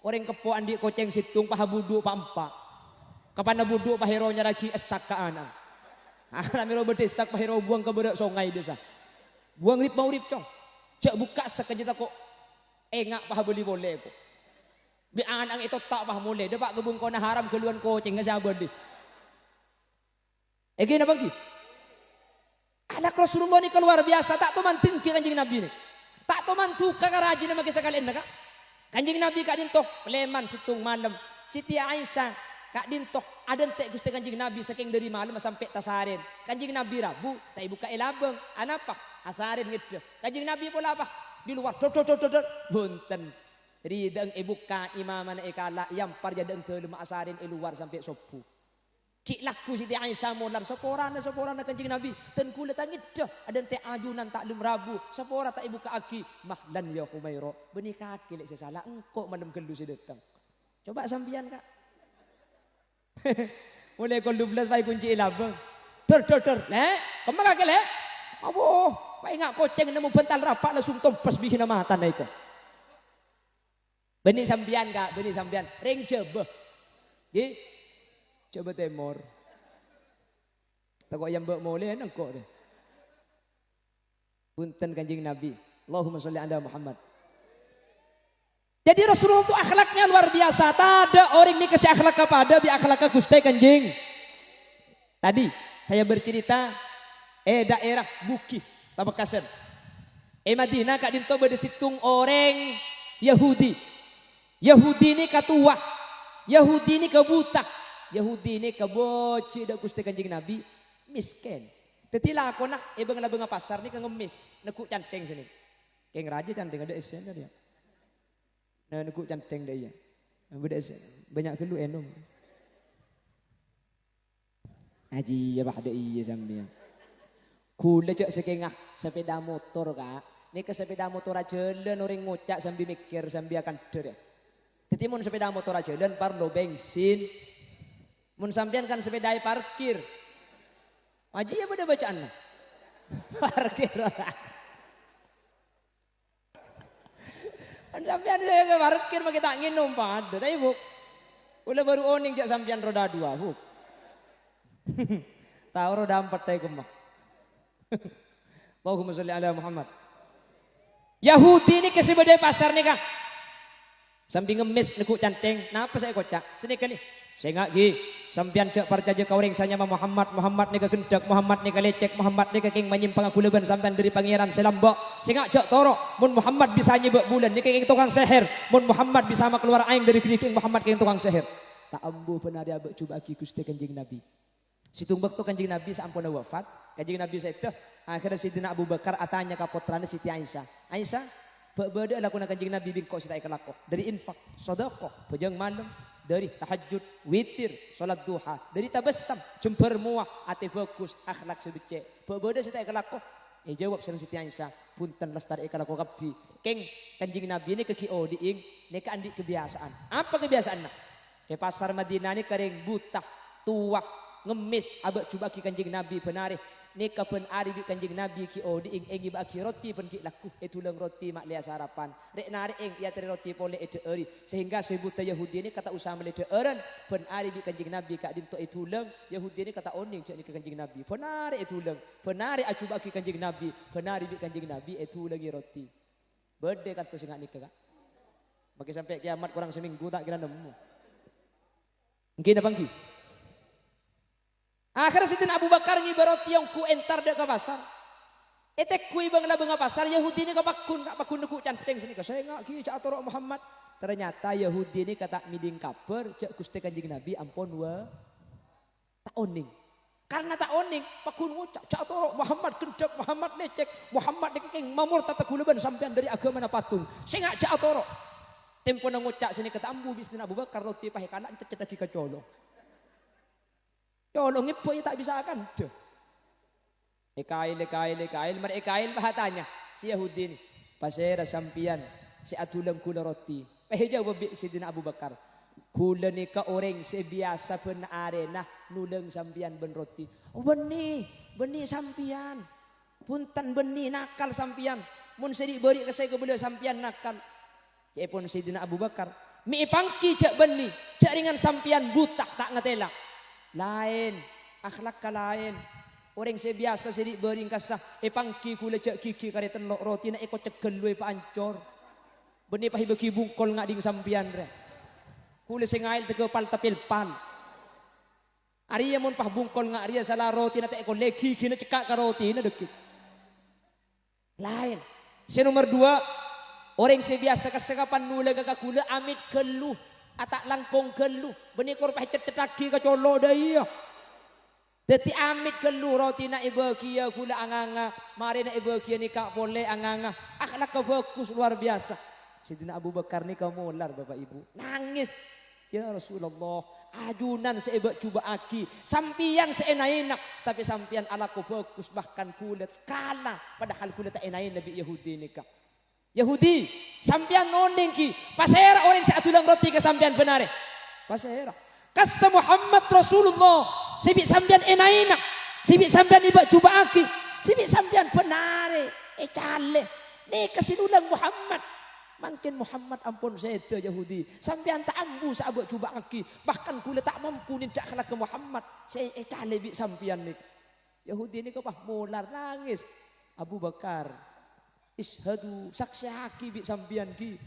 orang kepo andik koceng situng paha budu pa empa. Kapan budu pa hero nya lagi esak ka anak. Ramiro berdesak pahiro buang ke berak songai desa. Buang rip mau rip cong. Cak buka sekejap kok. Engak pah beli boleh kok. Bi ang itu tak pah boleh. Dapat kebun kona haram keluan koceng ngesabar deh. Egi na bangki. Anak Rasulullah ni keluar biasa tak tuman tingki kanjing Nabi ni. Tak tuman tuka karaji nama kisah kalian nak. Kanjing Nabi kak dintok leman situng malam. Siti Aisyah kak dintok ada entek Gusti kanjing Nabi saking dari malam sampai tasarin. Kanjing Nabi Rabu tak buka elabeng. Anapa? Asarin gitu. Kanjing Nabi pula apa? Di luar. Bunten. Rideng buka imaman ekala yang parjadeng telema asarin luar sampai sopu. Cik laku Siti Aisyah molar seporana kanjing Nabi. Ten kula tangit dah. Ada entek ajunan tak lum Rabu. Sepora tak buka aki. Mahlan ya Humaira. Benikat kilek salah engkau malam gelu sedetang. Coba sambian kak. Mulai kol 12 baik kunci ilabeng. Ter. Kemana kake le? Aduh, baik ngak koceng nemu bental rapak langsung tompas bikin mata naik. Benih sambian kak, benih sambian. Ring coba. Di coba temor. Tak kok yang mbak boleh enak kok deh. Punten Kanjeng Nabi. Allahumma sholli ala Muhammad. Jadi Rasulullah itu akhlaknya luar biasa. Tak ada orang ini kasih akhlak kepada bi akhlak Gusti Kanjeng. Tadi saya bercerita daerah Bukit Pamekasan. Madinah kak dinto bade situng orang Yahudi. Yahudi ini ketua. Yahudi ini kebuta. Yahudi ini keboci dak Gusti Kanjeng Nabi miskin. Tetila aku nak bang la pasar ni ngemis nekuk canteng sini. Keng raja canteng ada esen dia. Nah nekuk canteng dia. Beda esen. Banyak kelu enom. Haji ya bah ada iya sambil. Kula cak sekengah sepeda motor kak. Ni ke sepeda motor aja jalan orang ngocak sambil mikir sambil akan der. Jadi mun sepeda motor aja jalan parlo bensin. Mun sampean kan sepeda parkir. Aji ya pada bacaan. Parkir. Sampean saya ke parkir pakai tak nginum pada. Tapi bu, udah baru oning cak sampean roda 2 bu. Tahu roda 4 tay kemah. Allahumma sholli ala Muhammad. Yahudi ini kasih badai pasar nih kak. Sambil ngemis nekuk canteng. Napa saya kocak? Sini kan nih. Saya ngak gi. Sampian cek percaya kau orang sanya Muhammad. Muhammad nih kegendak. Muhammad nih kelecek. Muhammad nih keking menyimpang aku leban. Sampian dari pangeran selambok. Saya ngak cek toro. Mun Muhammad bisa nyebak bulan. Nih keking tukang seher. Mun Muhammad bisa sama keluar aing dari keking Muhammad keking tukang seher. Tak ambu penari abak coba aki Gusti Kanjeng Nabi. Situmbak tu Kanjeng Nabi sampun wafat. Kanjeng Nabi saya itu akhirnya Sidina Abu Bakar atanya ke putranya Siti Aisyah. Aisyah, berbeda lakukan Kanjeng Nabi bingkok Siti Aisyah lakukan. Dari infak, sedekah, pejang malam, dari tahajud, witir, salat duha, dari tabassam, jember muah, ati bagus, akhlak sebece. Berbeda Siti Aisyah lakukan. Jawab sareng Siti Aisyah, punten lestari ikal lakukan kabeh. Keng Kanjeng Nabi ini kekio diing, ini keandik kebiasaan. Apa kebiasaan nak? Ke pasar Madinah ini kering buta, tua, ngemis abak coba ki Kanjeng Nabi penari ni kapan ari bi Kanjeng Nabi ki odi ing bagi roti pen ki laku etulang roti mak lia sarapan rek nari ing ia teri roti pole ede eri sehingga sebuta Yahudi ini kata usah melede eren pen ari bi Kanjeng Nabi kak dinto etulang Yahudi ini kata oning cak ni ke Kanjeng Nabi penari etulang penari acuba ki Kanjeng Nabi penari bi Kanjeng Nabi etulang roti bede kan tu singak nikah kak bagi sampai kiamat kurang seminggu tak kira nemu mungkin apa ki. Akhirnya Sidina Abu Bakar ngibaroti yang ku entar dek ke pasar. Etek ku ibang labang ke pasar Yahudi ini kapakun nekuk canteng sini. Saya ngak ki cak atorok Muhammad. Ternyata Yahudi ini kata miding kabar cak Gusti Kanjeng Nabi ampun wa tak oning. Karena tak oning pakun ngucak cak atorok Muhammad kendak Muhammad lecek Muhammad nekeng mamur tata kulaban sampean dari agama na patung. Saya ngak cak atorok. Tempo nang ngucak sini kata ambu Sidina Abu Bakar roti pahe kanak cecet lagi kecolong. Colong ipo ya tak bisa akan. Ekail, mari ekail bahatanya si Yahudi ini. Pasera sampian si atulang kula roti. Paheja wabi Sidina Abu Bakar. Kula ni ka orang sebiasa pen arena nulang sampian ben roti. Oh benih sampian. Punten benih nakal sampian. Mun sedi beri ke saya kebela sampian nakal. Cepon Sidina Abu Bakar. Mi pangki cak benih, cak ringan sampian buta tak ngetela. Lain, akhlak ka lain. Orang sebiasa sedi bering kasah. Pangki kula cak kiki kare telok roti na ikut cegel lu pa ancor. Benih pahi bagi bungkol ngak ding sampian re. Kula sengail teke pal tapil pan. Arya mon pah bungkol ngak arya salah roti na eko leki kina cekak ka roti na dekit. Lain. Si nomor 2, orang sebiasa kasagapan nula gagakula amit keluh. Atak langkong gelu benih kor pahe cetaki ka colo daya dadi amit gelu roti na ibagia gula anganga mari na ibagia ni kak boleh anganga akhlak ka bagus luar biasa Sidina Abu Bakar ni kamu lar Bapak Ibu nangis ya Rasulullah ajunan seebak coba aki sampian seenak tapi sampian ala ko bagus bahkan kulit kalah padahal kulit tak enain Nabi Yahudi ni kak Yahudi, sampian nondeng ki, pasera orang seatulang roti ke sampian benar. Pasera. Kasa Muhammad Rasulullah, sibik sampian enaina, sibik sampian ibak cuba aki, sibik sampian benar. Cale, ni kasinulang Muhammad. Makin Muhammad ampun seda Yahudi. Sampean tak ambu sahabat cuba aki. Bahkan kula tak mampu nindak akhlak ke Muhammad. Saya lebih sampean ni. Yahudi ni kepah mular nangis. Abu Bakar. Ishadu saksi haki bi sampean ki.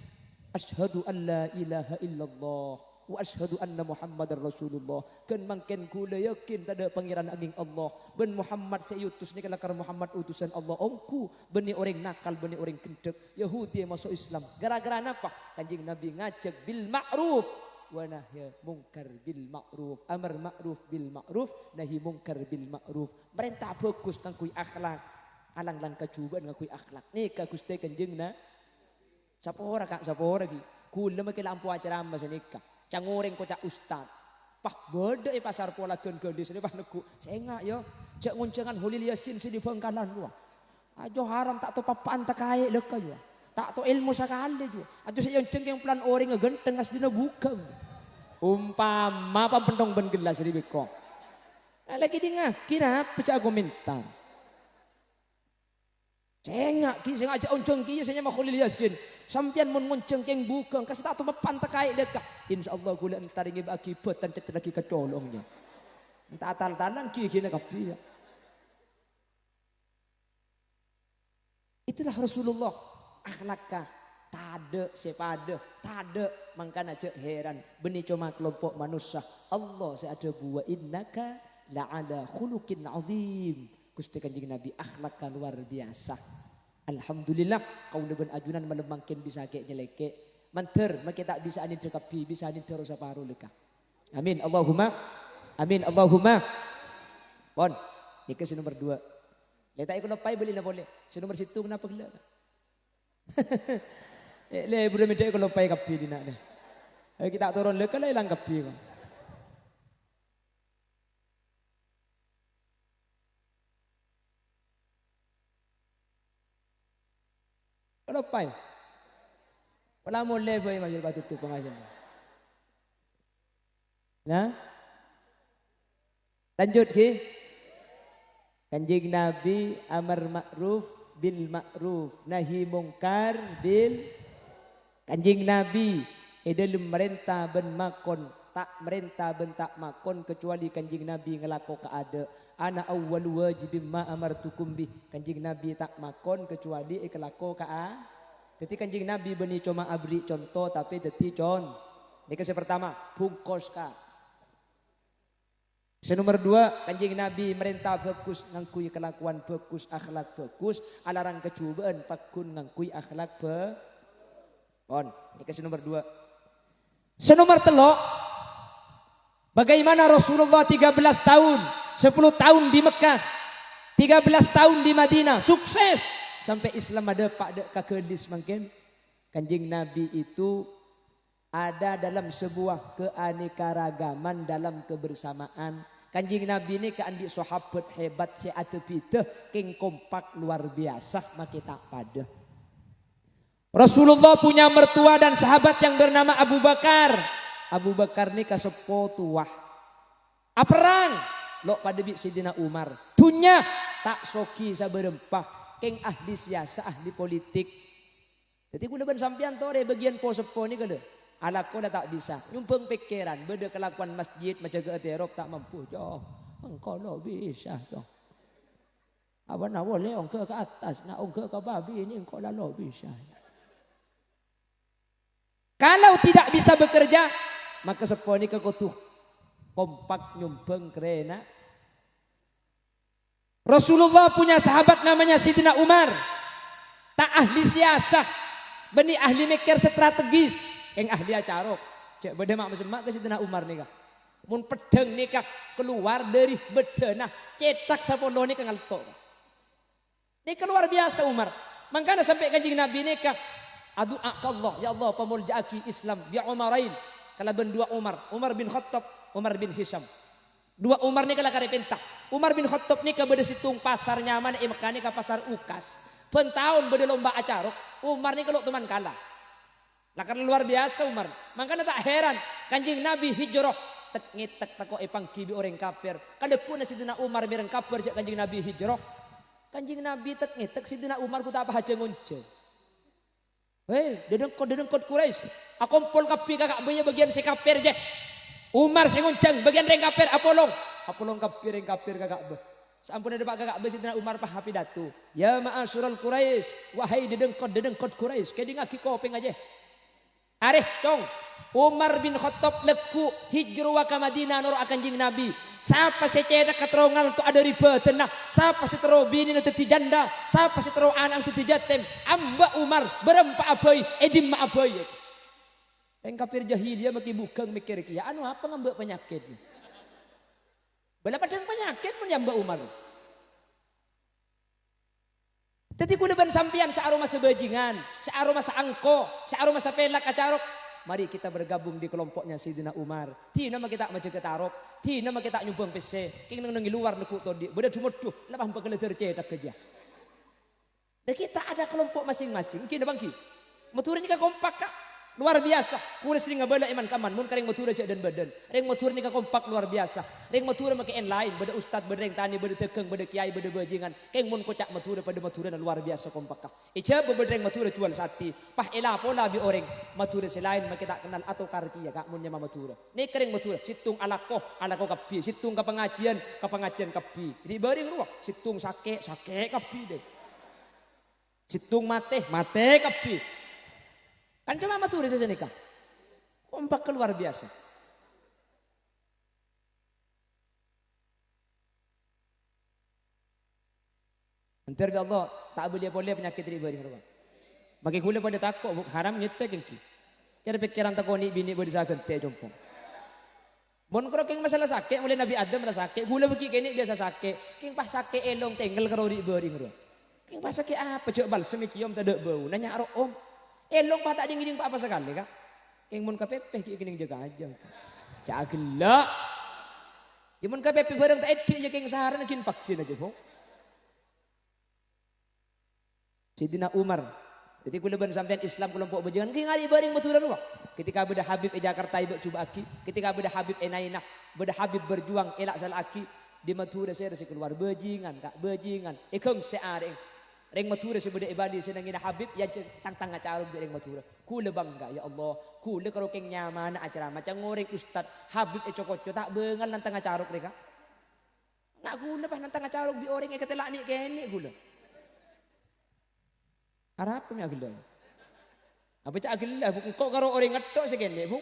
Ashhadu an la ilaha illallah. Wa ashhadu anna Muhammadar Rasulullah. Kan makin kula yakin tak ada pangeran aging Allah. Ben Muhammad saya utus ni kalakar Muhammad utusan Allah. Ongku beni orang nakal, beni orang kendek. Yahudi yang masuk Islam. Gara-gara apa? Kanjeng Nabi ngajak bil ma'ruf wa nahya mungkar bil ma'ruf. Amar ma'ruf bil ma'ruf, nahi mungkar bil ma'ruf. Merintah bagus nang kui akhlak. Alang lan kacubaan nang kui akhlak. Ni ka Gusti Kanjeng na. Sapa ora kak, sapa ora ki. Kula make lampu acara mas nikah. Cangoreng kocak ustad. Pah beda pasar pola gendis ini pah neku. Saya enggak yo. Jak nguncengan Hulil Yasin si di Bangkalan gua. Ajo haram tak to papaan tak kaya leka yo. Tak to ilmu sakali jo. Ajo saya cengkeng pelan orang ngegenteng asdina buka. Umpama apa pentong ben gelas di beko. Lagi dia kira pecah komentar. Saya enggak ki saya ngajak onceng ki saya mah Hulil Yasin. Sampian mun ngonceng keng bukang kasih tak tu pantak kai dekat. Insyaallah gula entar ingi akibat dan cet lagi kecolongnya. Entah tal-talan ki kena kapi. Itulah Rasulullah akhlakah tade sepada tade mangkana cek heran beni cuma kelompok manusia. Allah saya ada buat innaka la'ala khuluqin azim. Gusti Kanjeng Nabi akhlakah luar biasa. Alhamdulillah kau dengan ajunan melemangkin bisa kayak nyeleke manter makin tak bisa anin dekapi bisa anin terus separuh leka. Amin Allahumma amin Allahumma. Pon ini ke nomor 2. Letak ikut lepai beli lah boleh. Nomor situ kenapa gila? Le budak minta ikut lepai kapi di nak. Ayo kita turun leka lah hilang kapi. Lepai. Wala mo level majul batu tu pengajian. Nah. Lanjut ki. Kanjeng Nabi amar ma'ruf bil ma'ruf, nahi mungkar bil. Kanjeng Nabi dalam merintah ben makon, tak merintah ben tak makon kecuali kanjeng Nabi ngelako keada. Ana awwal wajibim ma amartukum bih. Kanjeng Nabi tak makon kecuali ikelako ka. Jadi kanjeng Nabi beni cuma abri contoh tapi deti con. Ini kasih pertama bungkos ka. Nomor 2 kanjeng Nabi merintah bagus ngangkui kelakuan bagus akhlak bagus alarang kecubaan pakun ngangkui akhlak on. Ini kasih nomor 2. Nomor 3 bagaimana Rasulullah 13 tahun 10 tahun di Mekah, 13 tahun di Madinah, sukses sampai Islam ada pada kakelis makin. Kanjeng Nabi itu ada dalam sebuah keanekaragaman dalam kebersamaan. Kanjeng Nabi ini keandik sahabat hebat si atepite king kompak luar biasa maki tak pada. Rasulullah punya mertua dan sahabat yang bernama Abu Bakar. Abu Bakar ini kasepo tuah. Perang lo pada bi Sidina Umar. Tunya tak soki saberempah. Keng ahli siasa, ahli politik. Jadi kuda ben sampean tore bagian posepo ni kada. Ala ko tak bisa. Nyumpeng pikiran, beda kelakuan masjid macam ke terop tak mampu. Jo, engkau lo bisa jo. Apa nak boleh engkau ke atas, nak engkau ke babi ini engkau lo bisa. Kalau tidak bisa bekerja, maka sepo ni kekotuh. Kompak nyumpeng kerena. Rasulullah punya sahabat namanya Sidina Umar. Tak ahli siasah. Beni ahli mikir strategis. Yang ahli acarok. Cek beda mak semak ke Sidina Umar nih kak. Mun pedeng nih kak. Keluar dari bedenah. Cetak sapono nih kengalto. Ini keluar biasa Umar. Makanya sampai kanjeng Nabi nih kak. Adu'a Allah. Ya Allah pemuljaaki Islam. Ya Umarain. Kalau ben dua Umar. Umar bin Khattab. Umar bin Hisham. Dua Umar ni kalau kare pentak. Umar bin Khattab ni ke beda situng pasar nyaman Mekah ni ke pasar Ukas. Pentahun beda lomba acarok. Umar ni kalau teman kalah. Lah karena luar biasa Umar. Makanya tak heran kanjeng Nabi hijrah tek ngetek tako epang kibi orang kafir. Kada pun Sidina Umar mireng kafir jak kanjeng Nabi hijrah. Kanjeng Nabi tek ngetek Sidina Umar ku tak apa haja ngonce. Dedengkot Quraisy. Akumpul kapi kakak benya bagian si kafir je. Umar si nguncang bagian reng kafir apolong. Apolong kafir reng kafir kakak be. Sampun ada pak kakak be sidina Umar pah pidato. Ya ma'asyiral Quraisy, wahai dedengkot Quraisy, kedi ngaki kopeng aja. Areh cong. Umar bin Khattab leku hijru wa ka Madinah nur akan jing Nabi. Siapa si cedak keterongal tu ada riba tenah. Siapa si tero bini na teti janda. Siapa si tero anang teti jatem. Amba Umar berempa abai edim ma abai. Yang kafir jahiliyah maki bukang mikir ya anu apa ngambek penyakit. Bala padang penyakit pun ya Mbak Umar. Tadi kuleban sampian searoma sebajingan, searoma seangko, searoma sepelak acarok. Mari kita bergabung di kelompoknya Sayyidina Umar. Tina mah kita maca ketarok, tina mah kita nyumbang pese. King nang luar neku to di. Beda cumuduh, lapah bakal tercetak kerja. Dan kita ada kelompok masing-masing. Kina bangki. Motornya ka kompak kak. Luar biasa. Kulis sering ngabala iman kaman. Mun kareng motor aja dan badan. Reng motor ni ka kompak luar biasa. Reng motor make en lain. Beda ustad, beda reng tani, beda tekeng, beda kiai, beda bajingan. Keng mun kocak motor pada motor luar biasa kompak kak. Ica beda reng motor jual sati. Pah ela pola bi orang motor selain make tak kenal atau karki ya kak mun nyama motor. Ni kareng motor situng alako kapi. Situng ka pengajian kapi. Di baring ruak situng sake kapi deh. Situng mate kapi. Kan cuma maturi saja nikah. Kompak luar biasa. Antar Allah tak boleh penyakit riba di rumah. Bagi gula pada takut haram nyetek engki. Cara pikiran takoni bini boleh sakit teh jompong. Mon kroking masalah sakit mulai Nabi Adam rasa sakit. Gula beki kene biasa sakit. King pas sakit elong tinggal karo riba di rumah. King pas sakit apa cok balsem kiom tak ada bau. Nanya aro om. Elong pak tak dingin pak apa sekali kak. Yang mun KPP kini jaga aja. Cagelak. Yang mun KPP bareng tak edik ya keng saharan kin vaksin aja bong. Sayyidina Umar. Jadi kuleban sampean Islam kelompok bajingan king hari bareng betulan wak. Ketika beda Habib Jakarta ibu coba aki. Ketika beda Habib Nainah. Beda Habib berjuang elak salah aki. Di Matura saya rasa keluar bajingan kak bajingan. Ikong seareng. Reng matura sebeda ibadi senangina Habib ya tang acara reng matura. Kula bangga ya Allah. Kula karo keng nyaman acara macam ngoreng ustad Habib cokot tak bengal nantang acara mereka. Nak guna pas nantang acara bi orang yang ketelak ni kene gula. Arab punya gula. Apa cak gula kok karo orang ngetok sekene bu.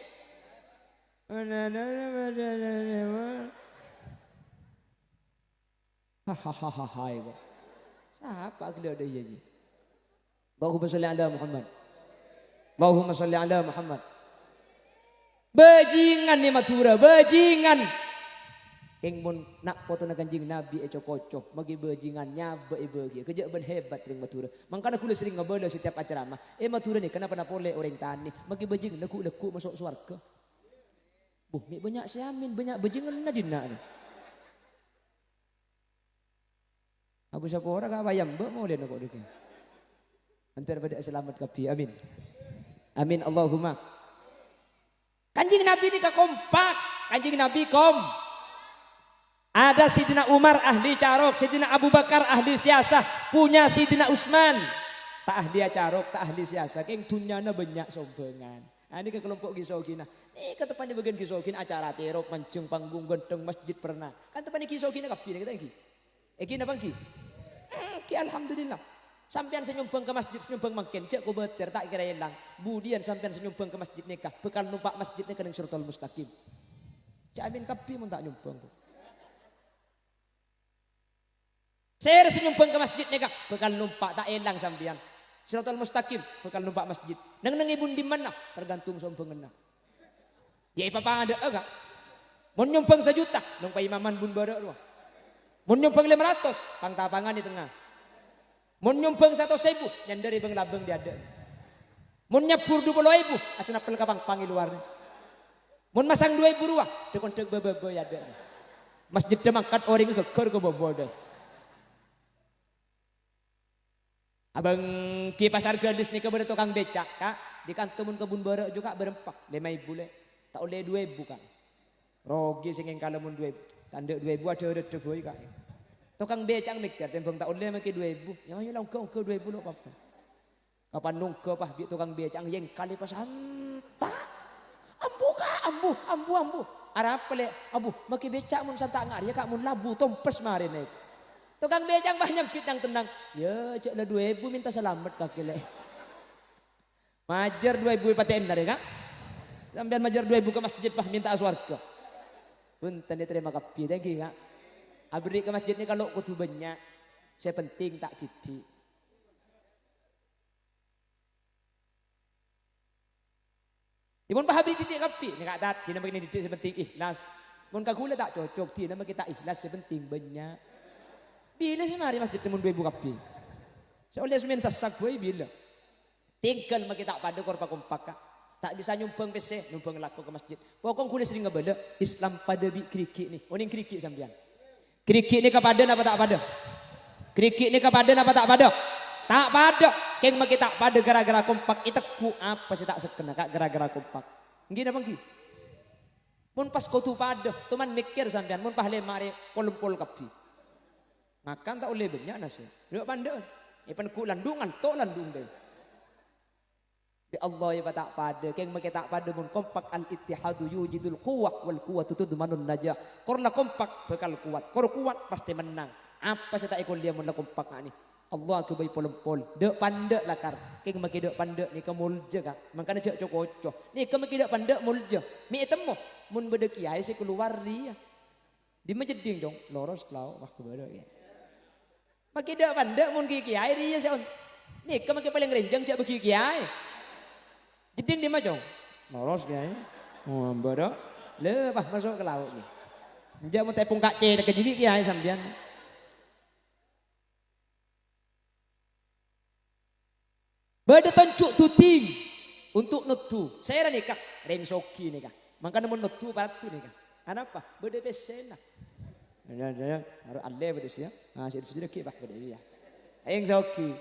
Hahaha ibu. Siapa gila ada iya ji. Allahumma salli ala Muhammad. Allahumma salli ala Muhammad. Bajingan ni matura, bajingan. Keng mun nak foto na kanjing Nabi cocok magi bajingan nyabe bagi. Kerja ben hebat ring matura. Mangkana kula sering ngabala setiap acara mah. Matura ni kenapa na pole orang tani magi bajingan leku masuk surga. Buh, mi banyak siamin, banyak bajingan na dina ni. Abu Syakura gak bayam mbak mau lihat kok dikit. Antar pada selamat kapi. Amin. Amin Allahumma. Kanjing Nabi ini kompak. Kanjing Nabi Ada Sidina Umar ahli carok, Sidina Abu Bakar ahli siasah, punya Sidina Utsman tak ahli carok, tak ahli siasah. Keng dunyana banyak sombongan. Ini ke kelompok Gisogina. Ini ke depan di bagian Gisogina acara terok, mancung panggung genteng masjid pernah. Kan depan di Gisogina kapi kita ini. Gina bang Ki alhamdulillah. Sampean senyumbang ke masjid senyumbang makin cek ku beter tak kira hilang. Budian sampean senyumbang ke masjid nikah bekal numpak masjid nikah ning Siratal Mustaqim. Cak amin kapi mun tak nyumbang. Saya senyumbang ke masjid nikah bekal numpak tak hilang sampean. Siratal Mustaqim bekal numpak masjid. Nang ibun di mana tergantung sombongan. Ya papa ada enggak? Mun nyumbang 1 juta nang paimaman bun bara ruah. Mun nyumbang 500 pang tapangan di tengah. Mun nyumbang 100.000 nyandari bang labeng diada. Mun nyabur 20.000 asun apel kapang pangi luarnya. Mun masang 2.000 ruah dekon dek bebe ya ada. Masjid demangkat orang geger ke bobo deh. Abang ki pasar gadis nih kepada tukang becak kak di kantor mun kebun bara juga berempak 5.000 le. Tak oleh 2.000 kak. Rogi sing kalau mun 2.000. Tanda 2.000 ada boy kak. Tukang becak mikir tembang tak oleh maki 2.000. Ya ayo lang kau 2.000 lo apa. Kapan nungke pah bi tukang becak yang kali pas santa. Ambu ka, ambu. Arab pele, abu maki becak mun santa ngari kak mun labu tompes mari nek. Tukang becak banyak pitang tenang. Ya cek lah 2000 minta selamat kaki le. Majar 2000 paten dari kak. Sampean majar 2000 ke masjid pah minta aswarga. Punten diterima kapi lagi kak. Abri ke masjid ni kalau kutu banyak. Saya penting tak didik. Imun pahabri didik kapi. Ni kak dat. Sini begini didik sepenting ikhlas. Mun kagula tak cocok. Tina nama kita ikhlas sepenting banyak. Bila sih mari masjid temun 2000 kapi. Saya oleh semen sasak gue bila. Tinggal maki tak pada korpa kompak kak. Tak bisa nyumbang PC, nyumbang laku ke masjid. Pokoknya kulit sering ngebala. Islam pada bi kerikik ni. Oh ni kerikik sampean. Kerikik ni kepada apa tak pada? Kerikik ni kepada apa tak pada? Tak pada. Keng maki tak pada gara-gara kompak. Itu ku apa sih tak sekena kak gara-gara kompak. Gini apa gini? Mun pas kau tu pada. Tuman mikir sampean. Mun pahle mari pol-pol kapi. Makan tak boleh banyak nasi. Dua pandaan. Ipan ku landungan, to landung deh. Di Allah ya tak pada. Keng maki tak pada mun kompak al-ittihadu yujidul quwwah wal quwwatu tudmanun najah. Korla kompak bekal kuat. Kor kuat pasti menang. Apa sih tak ikut dia mun kompak ni? Allah ke bayi pol-pol. Dek pandek lakar. Keng maki dek pandek ni ke mulja kak. Makanya cek cokocoh. Ni ke maki dek pandek mulja. Mi temu mun beda kiai saya keluar dia. Di majeding dong. Loros lau wah kebada ya. Maki dek pandek mun kiai dia saya. Ni ke maki paling renjang cek bagi kiai. Jeding dia macam loros kiai. Oh bada. Lepas masuk ke laut ni. Dia mau tepung kak C dekat jibi kiai sampean. Bada toncuk tuting untuk nutu. Saya nikah, rensoki nikah. Maka namun nutu patu nikah. Kenapa? Bada pesena. Jangan harus alih bada siya. Saya sudah kibah bada dia. Ayang soki.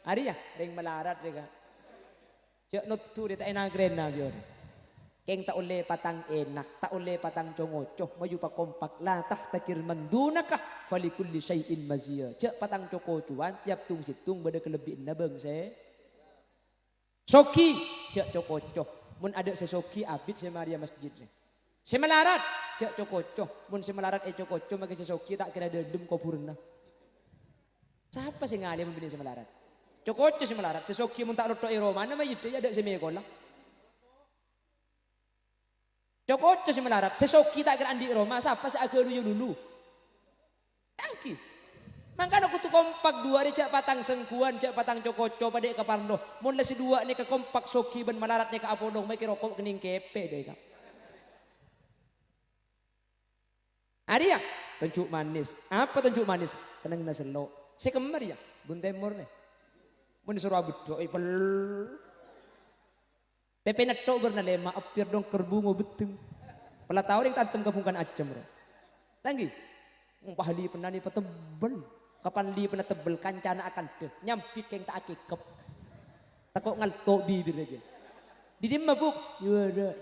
Hari ya, ring melarat nikah. Cek nutu dia tak enak grena biar. Keng tak oleh patang enak, tak oleh patang congocoh, maju pak kompak lah tak takir mendunakah falikul syai'in mazia. Cek patang cokocuan tiap tung situng bada kelebihan nabeng saya. Soki cek cokocoh mun ada sesoki abid saya Maria masjid ni. Saya melarat cek cokocoh mun saya melarat cokocoh maka sesoki tak kira dedem kopurna. Siapa sih ngali membeli saya melarat? Cokocoh saya melarat sesoki mun tak rotok Roma nama itu ya ada saya mekola. Cokocoh saya melarat sesoki tak kira andi Roma siapa saya agak dulu. Tangki. Mangkana aku tu kompak dua ni cak patang sengkuan cak patang cokoco pada ke parno. Mun lesi dua ni ke kompak soki ben malarat ni ke apolong mai rokok kening kepe deh kak. Ada ya tunjuk manis. Apa tunjuk manis? Kenang na selo. Si kemar ya buntemor ni. Mun disuruh abdo ipel. Pepe nato bernalema apir dong kerbungo betung. Pala tahu ring tantem kapungan acem ro. Tanggi. Pahli penani petebel. Kapan li pernah tebel kancana akan deh nyampit keng tak akikep takut ngaltok bibir aja di dia mabuk ada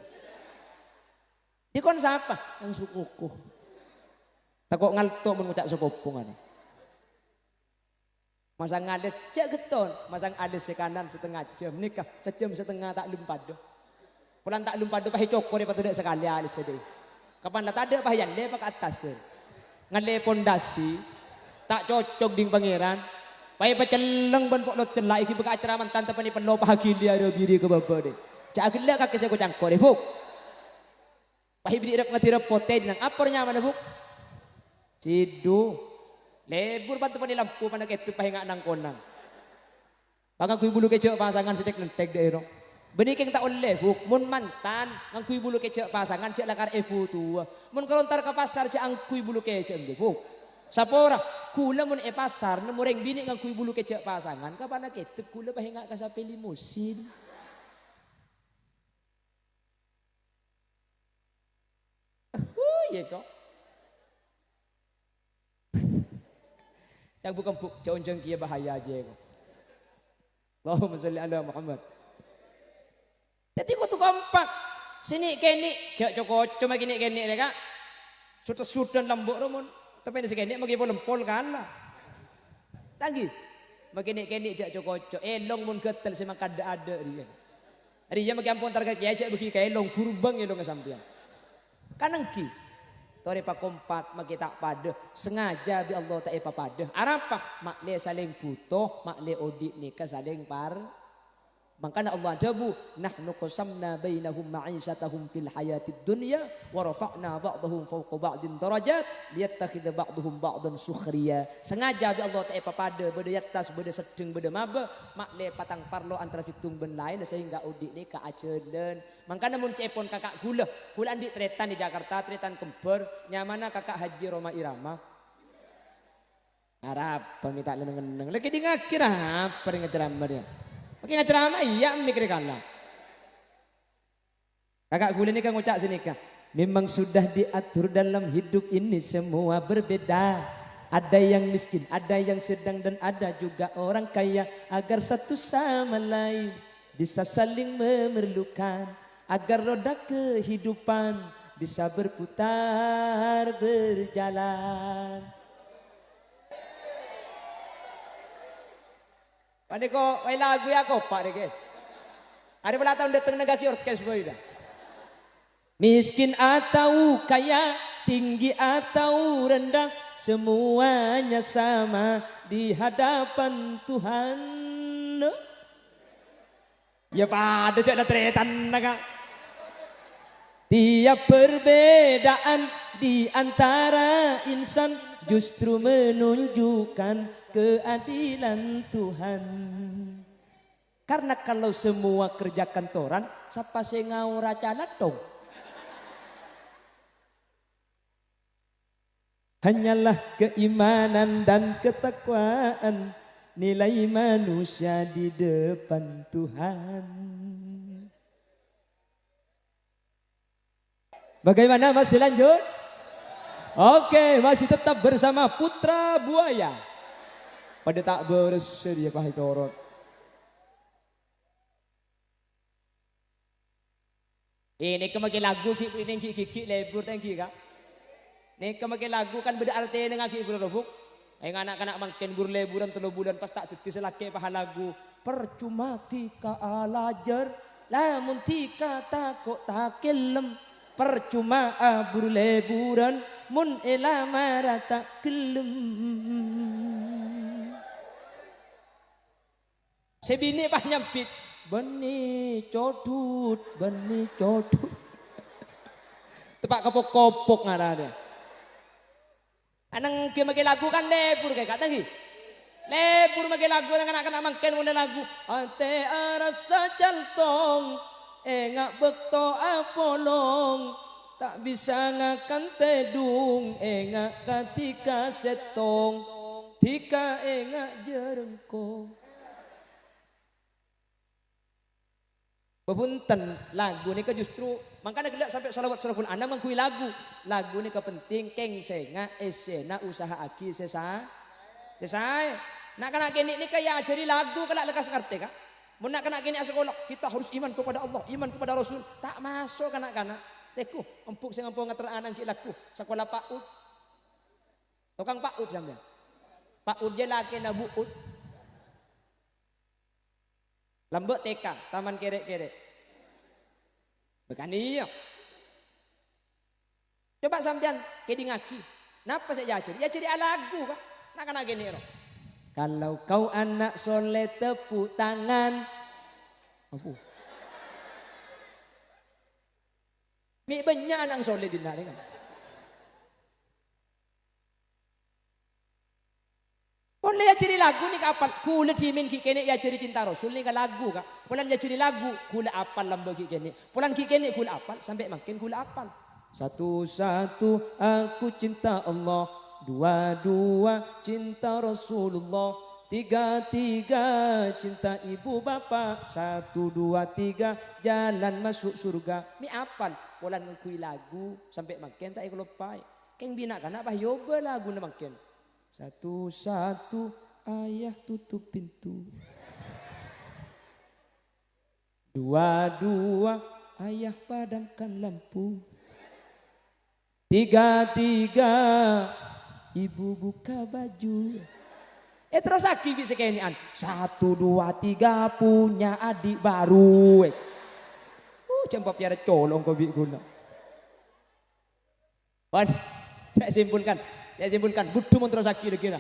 di kon siapa yang sukuku takut ngaltok mengucap sokopong ada masang ades cek geton masang ades sekanan setengah jam nikah sejam setengah tak lumpado pulang tak lumpado pakai cokor daripada tidak sekali alis sedih kapan lah tak ada pahayan dia pakai atas ngale pondasi tak cocok ding pangeran. Pai paceleng ban pok lot celai ki beka acara mantan tepani penlo pagi dia ada biri ke baba de. Cak gelak kaki saya ko cangkor buk. Pai biri rep ngati repote nang apornya mana buk? Cidu. Lebur bantu pani lampu mana ketu pai ngak nang konang. Pangang kui bulu kecek pasangan sedek nentek de ero. Beni keng tak oleh buk mun mantan nang kui bulu kecek pasangan cek lakar evu tua. Mun kelontar ke pasar cek ang kui bulu kecek buk. Sapora kula mun pasar nemu reng bini ngang kui bulu kecek pasangan kapan nak ketek kula pahinga ka sape limusin. Iya kok. Cak bukan buk jauh-jauh kia bahaya aja kok. Allahumma sholli ala Muhammad. Jadi kau tu kompak. Sini kene cak cokot cuma kene mereka. Sudah lambuk rumun. Tapi ini segini mau lempol kan lah. Tanggi. Makin-kenik jak cokocok. Elong mun ketel sema kada ada dia. Dia makin ampun target ya jak bagi ka elong kurbang elong sampean. Kanang ki. Tore pa kompak makita pada sengaja bi Allah tak epa pada. Arapah makle saling butuh, makle odik nikah saling par. Makanya Allah jabu nahnu qasamna bainahum ma'isyatahum fil hayatid dunya wa rafa'na ba'dahum fawqa ba'din darajat liyattakhidha ba'dahum ba'dan sukhriya. Sengaja bi Allah tak pada beda yatas beda sedeng beda maba makle patang parlo antara situng ben lain sehingga odik ni ka aceden. Makanya mun cepon kakak gula andik tretan di Jakarta tretan kember nyamana kakak Haji Roma Irama. Arab pamita leneng-leneng lagi di ngakir apa ngeceramah dia. Oke ngaceramah iya mikir kalah. Kakak gue ini kan ngucap sini kak. Memang sudah diatur dalam hidup ini semua berbeda. Ada yang miskin, ada yang sedang dan ada juga orang kaya. Agar satu sama lain bisa saling memerlukan. Agar roda kehidupan bisa berputar berjalan. Pak Deko, may lagu ya ko, Pak Deko. Ada pala tahun datang negasi orkes boy dah. Miskin atau kaya, tinggi atau rendah, semuanya sama di hadapan Tuhan. Ya pada cek ada tretan naga. Tiap perbedaan di antara insan justru menunjukkan keadilan Tuhan. Karena kalau semua kerja kantoran, siapa sih ngaura calat dong? Hanyalah keimanan dan ketakwaan nilai manusia di depan Tuhan. Bagaimana masih lanjut? Oke, masih tetap bersama Putra Buaya. Pada tak bersedia pahit torot. Ini kemakin lagu ini gigi lebur tangki kak. Ini kemakin lagu kan beda arti dengan gigi berlubuk. Yang anak-anak makin berleburan 3 bulan pas tak tetis laki pahal lagu. Percuma tika alajar, lamun tika takut tak kelem. Percuma berleburan, mun elamara tak kelem. Sebini pah nyempit. Beni codut. Tepak kopok-kopok ngarane. Anang ke magi lagu kan lebur kayak kata lagi. Lebur magi lagu anak-anak mangken muna lagu. Ante arasa caltong. Engak bekto apolong. Tak bisa ngakan tedung. Engak katika setong. Tika engak jerengkong. Bebunten lagu ini ke justru makanya gelak sampai salawat surah Quran mengkui lagu ini ke penting keng senga esena usaha aki sesai nak kena kini ini kayak ajari lagu kelak lekas ngerti kak mau nak kena kini sekolah kita harus iman kepada Allah iman kepada Rasul tak masuk kanak-kanak teku empuk sing empuk ngater anak laku sekolah Pak Ud tukang Pak Ud sampean Pak Ud je laki na buut Lembek TK, taman kerek-kerek. Bukan iya. Coba sampean kedi ngaki. Napa saya jadi? Ya jadi lagu pak. Nak kena gini roh. Kalau kau anak soleh tepuk tangan. Apa? Mi banyak anak soleh di nari kan. Boleh ya ciri lagu ni kapal. Kula cimin ki kene ya ciri cinta Rasul ni ka lagu ka. Pulan ya ciri lagu kula apal lamba ki kene. Pulan ki kene kula apal sampai makin kula apal. Satu-satu aku cinta Allah. Dua-dua cinta Rasulullah. Tiga-tiga cinta ibu bapa. 1, 2, 3 jalan masuk surga. Mi apal. Pulan kui lagu sampai makin tak lupai. Keng bina kana bah yoba lagu na makin. Satu-satu ayah tutup pintu. Dua-dua ayah padamkan lampu. Tiga-tiga ibu buka baju. Terus lagi bisa kayaknya 1, 2, 3 punya adik baru. Jempol piara colong kau guna. Wan, saya simpulkan. Butuh terus lagi kira.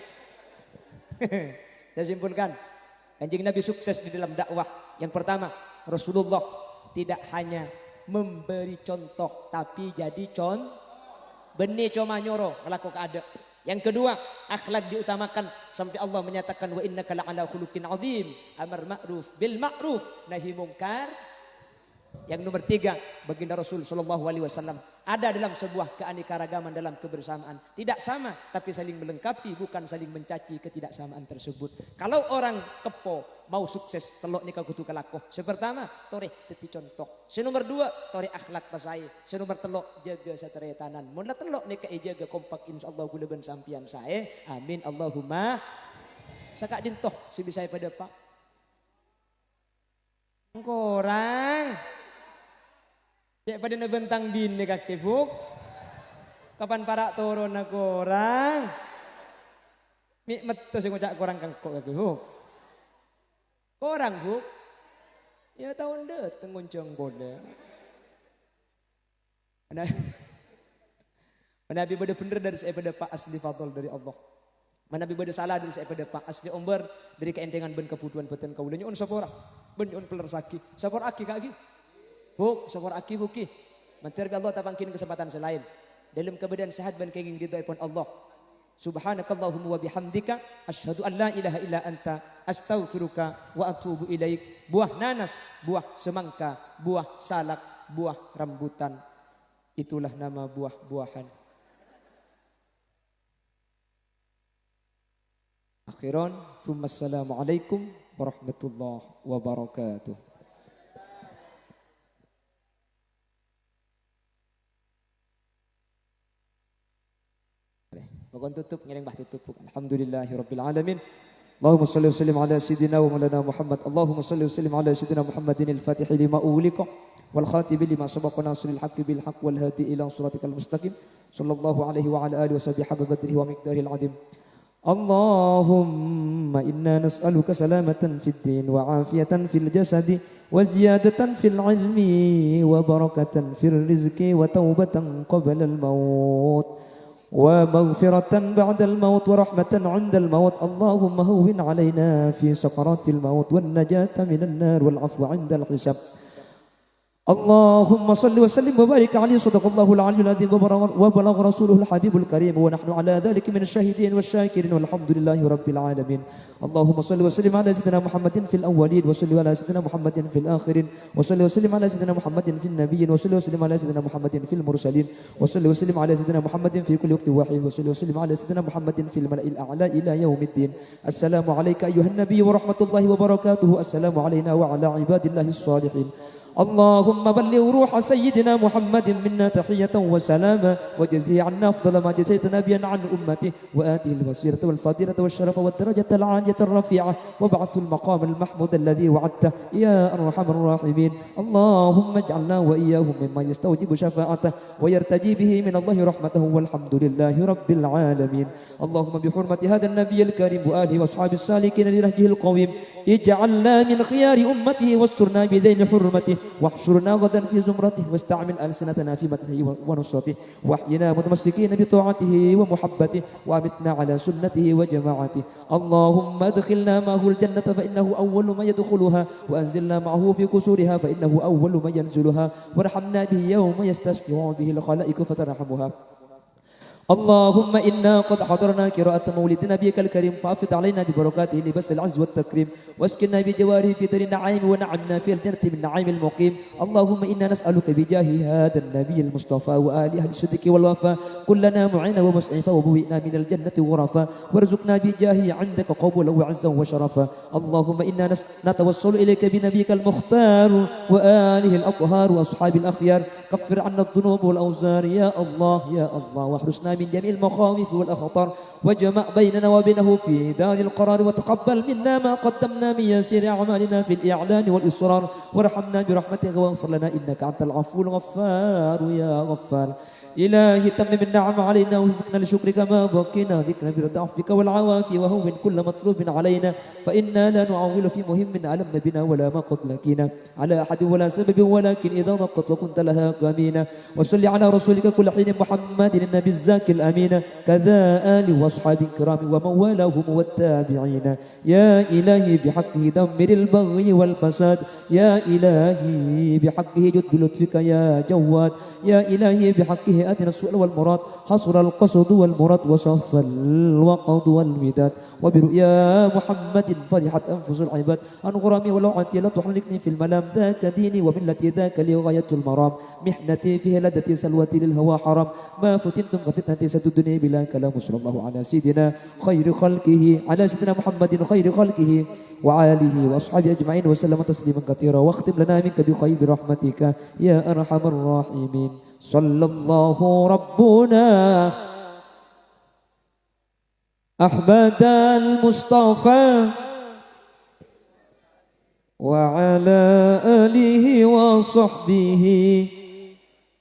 Saya simpulkan. Kanjeng Nabi sukses di dalam dakwah. Yang pertama, Rasulullah tidak hanya memberi contoh tapi jadi benih cuma nyoro ngelaku ada. Yang kedua, akhlak diutamakan sampai Allah menyatakan wa innaka la'ala khuluqin azim, amar ma'ruf bil ma'ruf nahi mungkar. Yang nomor 3, baginda Rasul sallallahu alaihi wasallam ada dalam sebuah keanekaragaman dalam kebersamaan. Tidak sama tapi saling melengkapi, bukan saling mencaci ketidaksamaan tersebut. Kalau orang kepo mau sukses telok nikah kutu kelakoh. Sepertama, toreh teti contoh. Senomor 2, toreh akhlak pasai. Senomor telok jaga satria tanan. Mula telok nikah jaga kompak insyaallah gula ben sampian saya. Amin Allahumma. Sakak dintoh si bisa pada Pak. Korang. Cek pada nebentang bin nih kaki buk. Kapan para turun na korang. Mikmet tuh sih ngucak korang kangkok kaki buk. Korang buk. Ya tahun deh tenguncang bodoh. Nabi beda bener dari saya pada Pak asli fadl dari Allah. Nabi beda salah dari saya pada Pak asli omber dari keendengan ben kebutuhan beten kaulanya on sapora. Ben on peler saki. Sapor aki kaki. Buk, sapor aki buki. Mentir Allah tapangkin kesempatan selain. Dalam keadaan sehat ben kenging ridho pun Allah. Subhanakallahumma wa bihamdika asyhadu an la ilaha illa anta astaghfiruka wa atubu ilaik. Buah nanas, buah semangka, buah salak, buah rambutan. Itulah nama buah-buahan. Akhiran, assalamualaikum warahmatullahi wabarakatuh. Bakon tutup ngiring bah tutup. Alhamdulillahirabbil alamin. Allahumma shalli wa sallim ala sayyidina wa maulana Muhammad. Allahumma shalli wa sallim ala sayyidina Muhammadin al-Fatih lima ughliqa wal khatib lima sabaqa nasril haqqi bil haqq wal hadi ila siratikal mustaqim. Sallallahu alaihi wa ala alihi wa sahbihi habba badrihi wa miqdaril azim. Allahumma inna nas'aluka salamatan fid din wa afiyatan fil jasadi wa ziyadatan fil ilmi wa barakatan fil rizqi wa taubatan qabla al maut. ومغفرة بعد الموت ورحمة عند الموت. اللهم هون علينا في سكرات الموت والنجاة من النار والعفو عند الحساب. اللهم صل وسلم وبارك عليه صدق الله العلي العظيم وبلغ رسوله الحبيب الكريم ونحن على ذلك من الشاهدين والشاكرين والحمد لله رب العالمين. اللهم صل وسلم على سيدنا محمد في الأولين وصل على سيدنا محمد في الآخرين وصل وسلم على سيدنا محمد في النبيين وصل وسلم على سيدنا محمد في المرسلين وصل وسلم على سيدنا محمد في كل وقت واحد وصل وسلم على سيدنا محمد في الملأ الأعلى إلى يوم الدين. السلام عليك أيها النبي ورحمة الله وبركاته. السلام علينا وعلى عباد الله الصالحين. اللهم بلغ روح سيدنا محمد منا تحية وسلاما وجزي عنا أفضل ما جزيت نبيا عن أمته وآته الوسيلة والفضيلة والشرف والدرجة العالية الرفيعة وبعث المقام المحمود الذي وعدته يا أرحم الراحمين. اللهم اجعلنا وإياهم ممن يستوجب شفاعته ويرتجي به من الله رحمته والحمد لله رب العالمين. اللهم بحرمة هذا النبي الكريم وآله وأصحابه السالكين لنهجه القويم اجعلنا من خيار أمته واسترنا بذيل حرمته واحشرنا غدا في زمرته واستعمل ألسنتنا في مدحه ونصرته واحينا متمسكين بطاعته ومحبته وأمتنا على سنته وجماعته. اللهم ادخلنا معه الجنة فإنه أول ما يدخلها وأنزلنا معه في كسورها فإنه أول ما ينزلها وارحمنا به يوم يستشفع به الخلائق فترحمها. اللهم إنا قد حضرنا قراءة مولد نبيك الكريم فافض علينا ببركاته لبس العز والتكريم واسكننا بجواره في دار النعيم ونعمنا في الجنة من نعيم المقيم. اللهم إنا نسألك بجاه هذا النبي المصطفى وآل أهل الصدق والوفاء كلنا معينا ومسعفا وبوئنا من الجنة غرفا وارزقنا بجاهه عندك قبولا وعزا وشرفا. اللهم إنا نتوصل إليك بنبيك المختار وآله الأطهار وأصحاب الأخيار. كفر عنا الذنوب والأوزار يا الله يا الله واحرسنا من جميع المخاوف والأخطار وجمع بيننا وبينه في دار القرار وتقبل منا ما قدمنا من يسير أعمالنا في الإعلان والإصرار وارحمنا برحمتك واغفر لنا إنك أنت العفو الغفار يا غفار. إلهي تمم النعم علينا وفقنا لشكرك ما بقينا ذكرنا برضا عفوك والعوافي وهون كل مطلوب علينا فإنا لا نعول في مهم علمنا بنا ولا ما قد لكينا على أحد ولا سبب ولكن إذا ضقت وكنت لها قامينا وصل على رسولك كل حين محمد النبي الزاكي الأمين كذا آل وأصحاب كرام ومن والاهم والتابعين يا إلهي بحقه دمر البغي والفساد يا إلهي بحقه جد بلطفك يا جواد يا إلهي بحقه آتنا السؤال والمراد حصر القصد والمراد وصف الوقض والوداد وبرؤيا محمد فرحت أنفس العباد عن غرامي ولو أنت لا تحركني في الملام ذاك ديني وملتي ذاك لي غاية المرام محنتي فيه لدتي سلوتي للهوى حرام ما فتنتم كفتنتي ستدني بلا كلام صلى الله على سيدنا خير خلقه على سيدنا محمد خير خلقه وعاله وأصحابه أجمعين وسلم تسليما كثيرا واختم لنا منك بخير برحمتك يا أرحم الراحمين صلى الله ربنا أحمد المصطفى وعلى آله وصحبه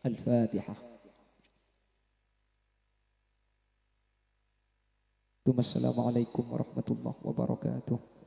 الفاتحة. ثم السلام عليكم ورحمة الله وبركاته.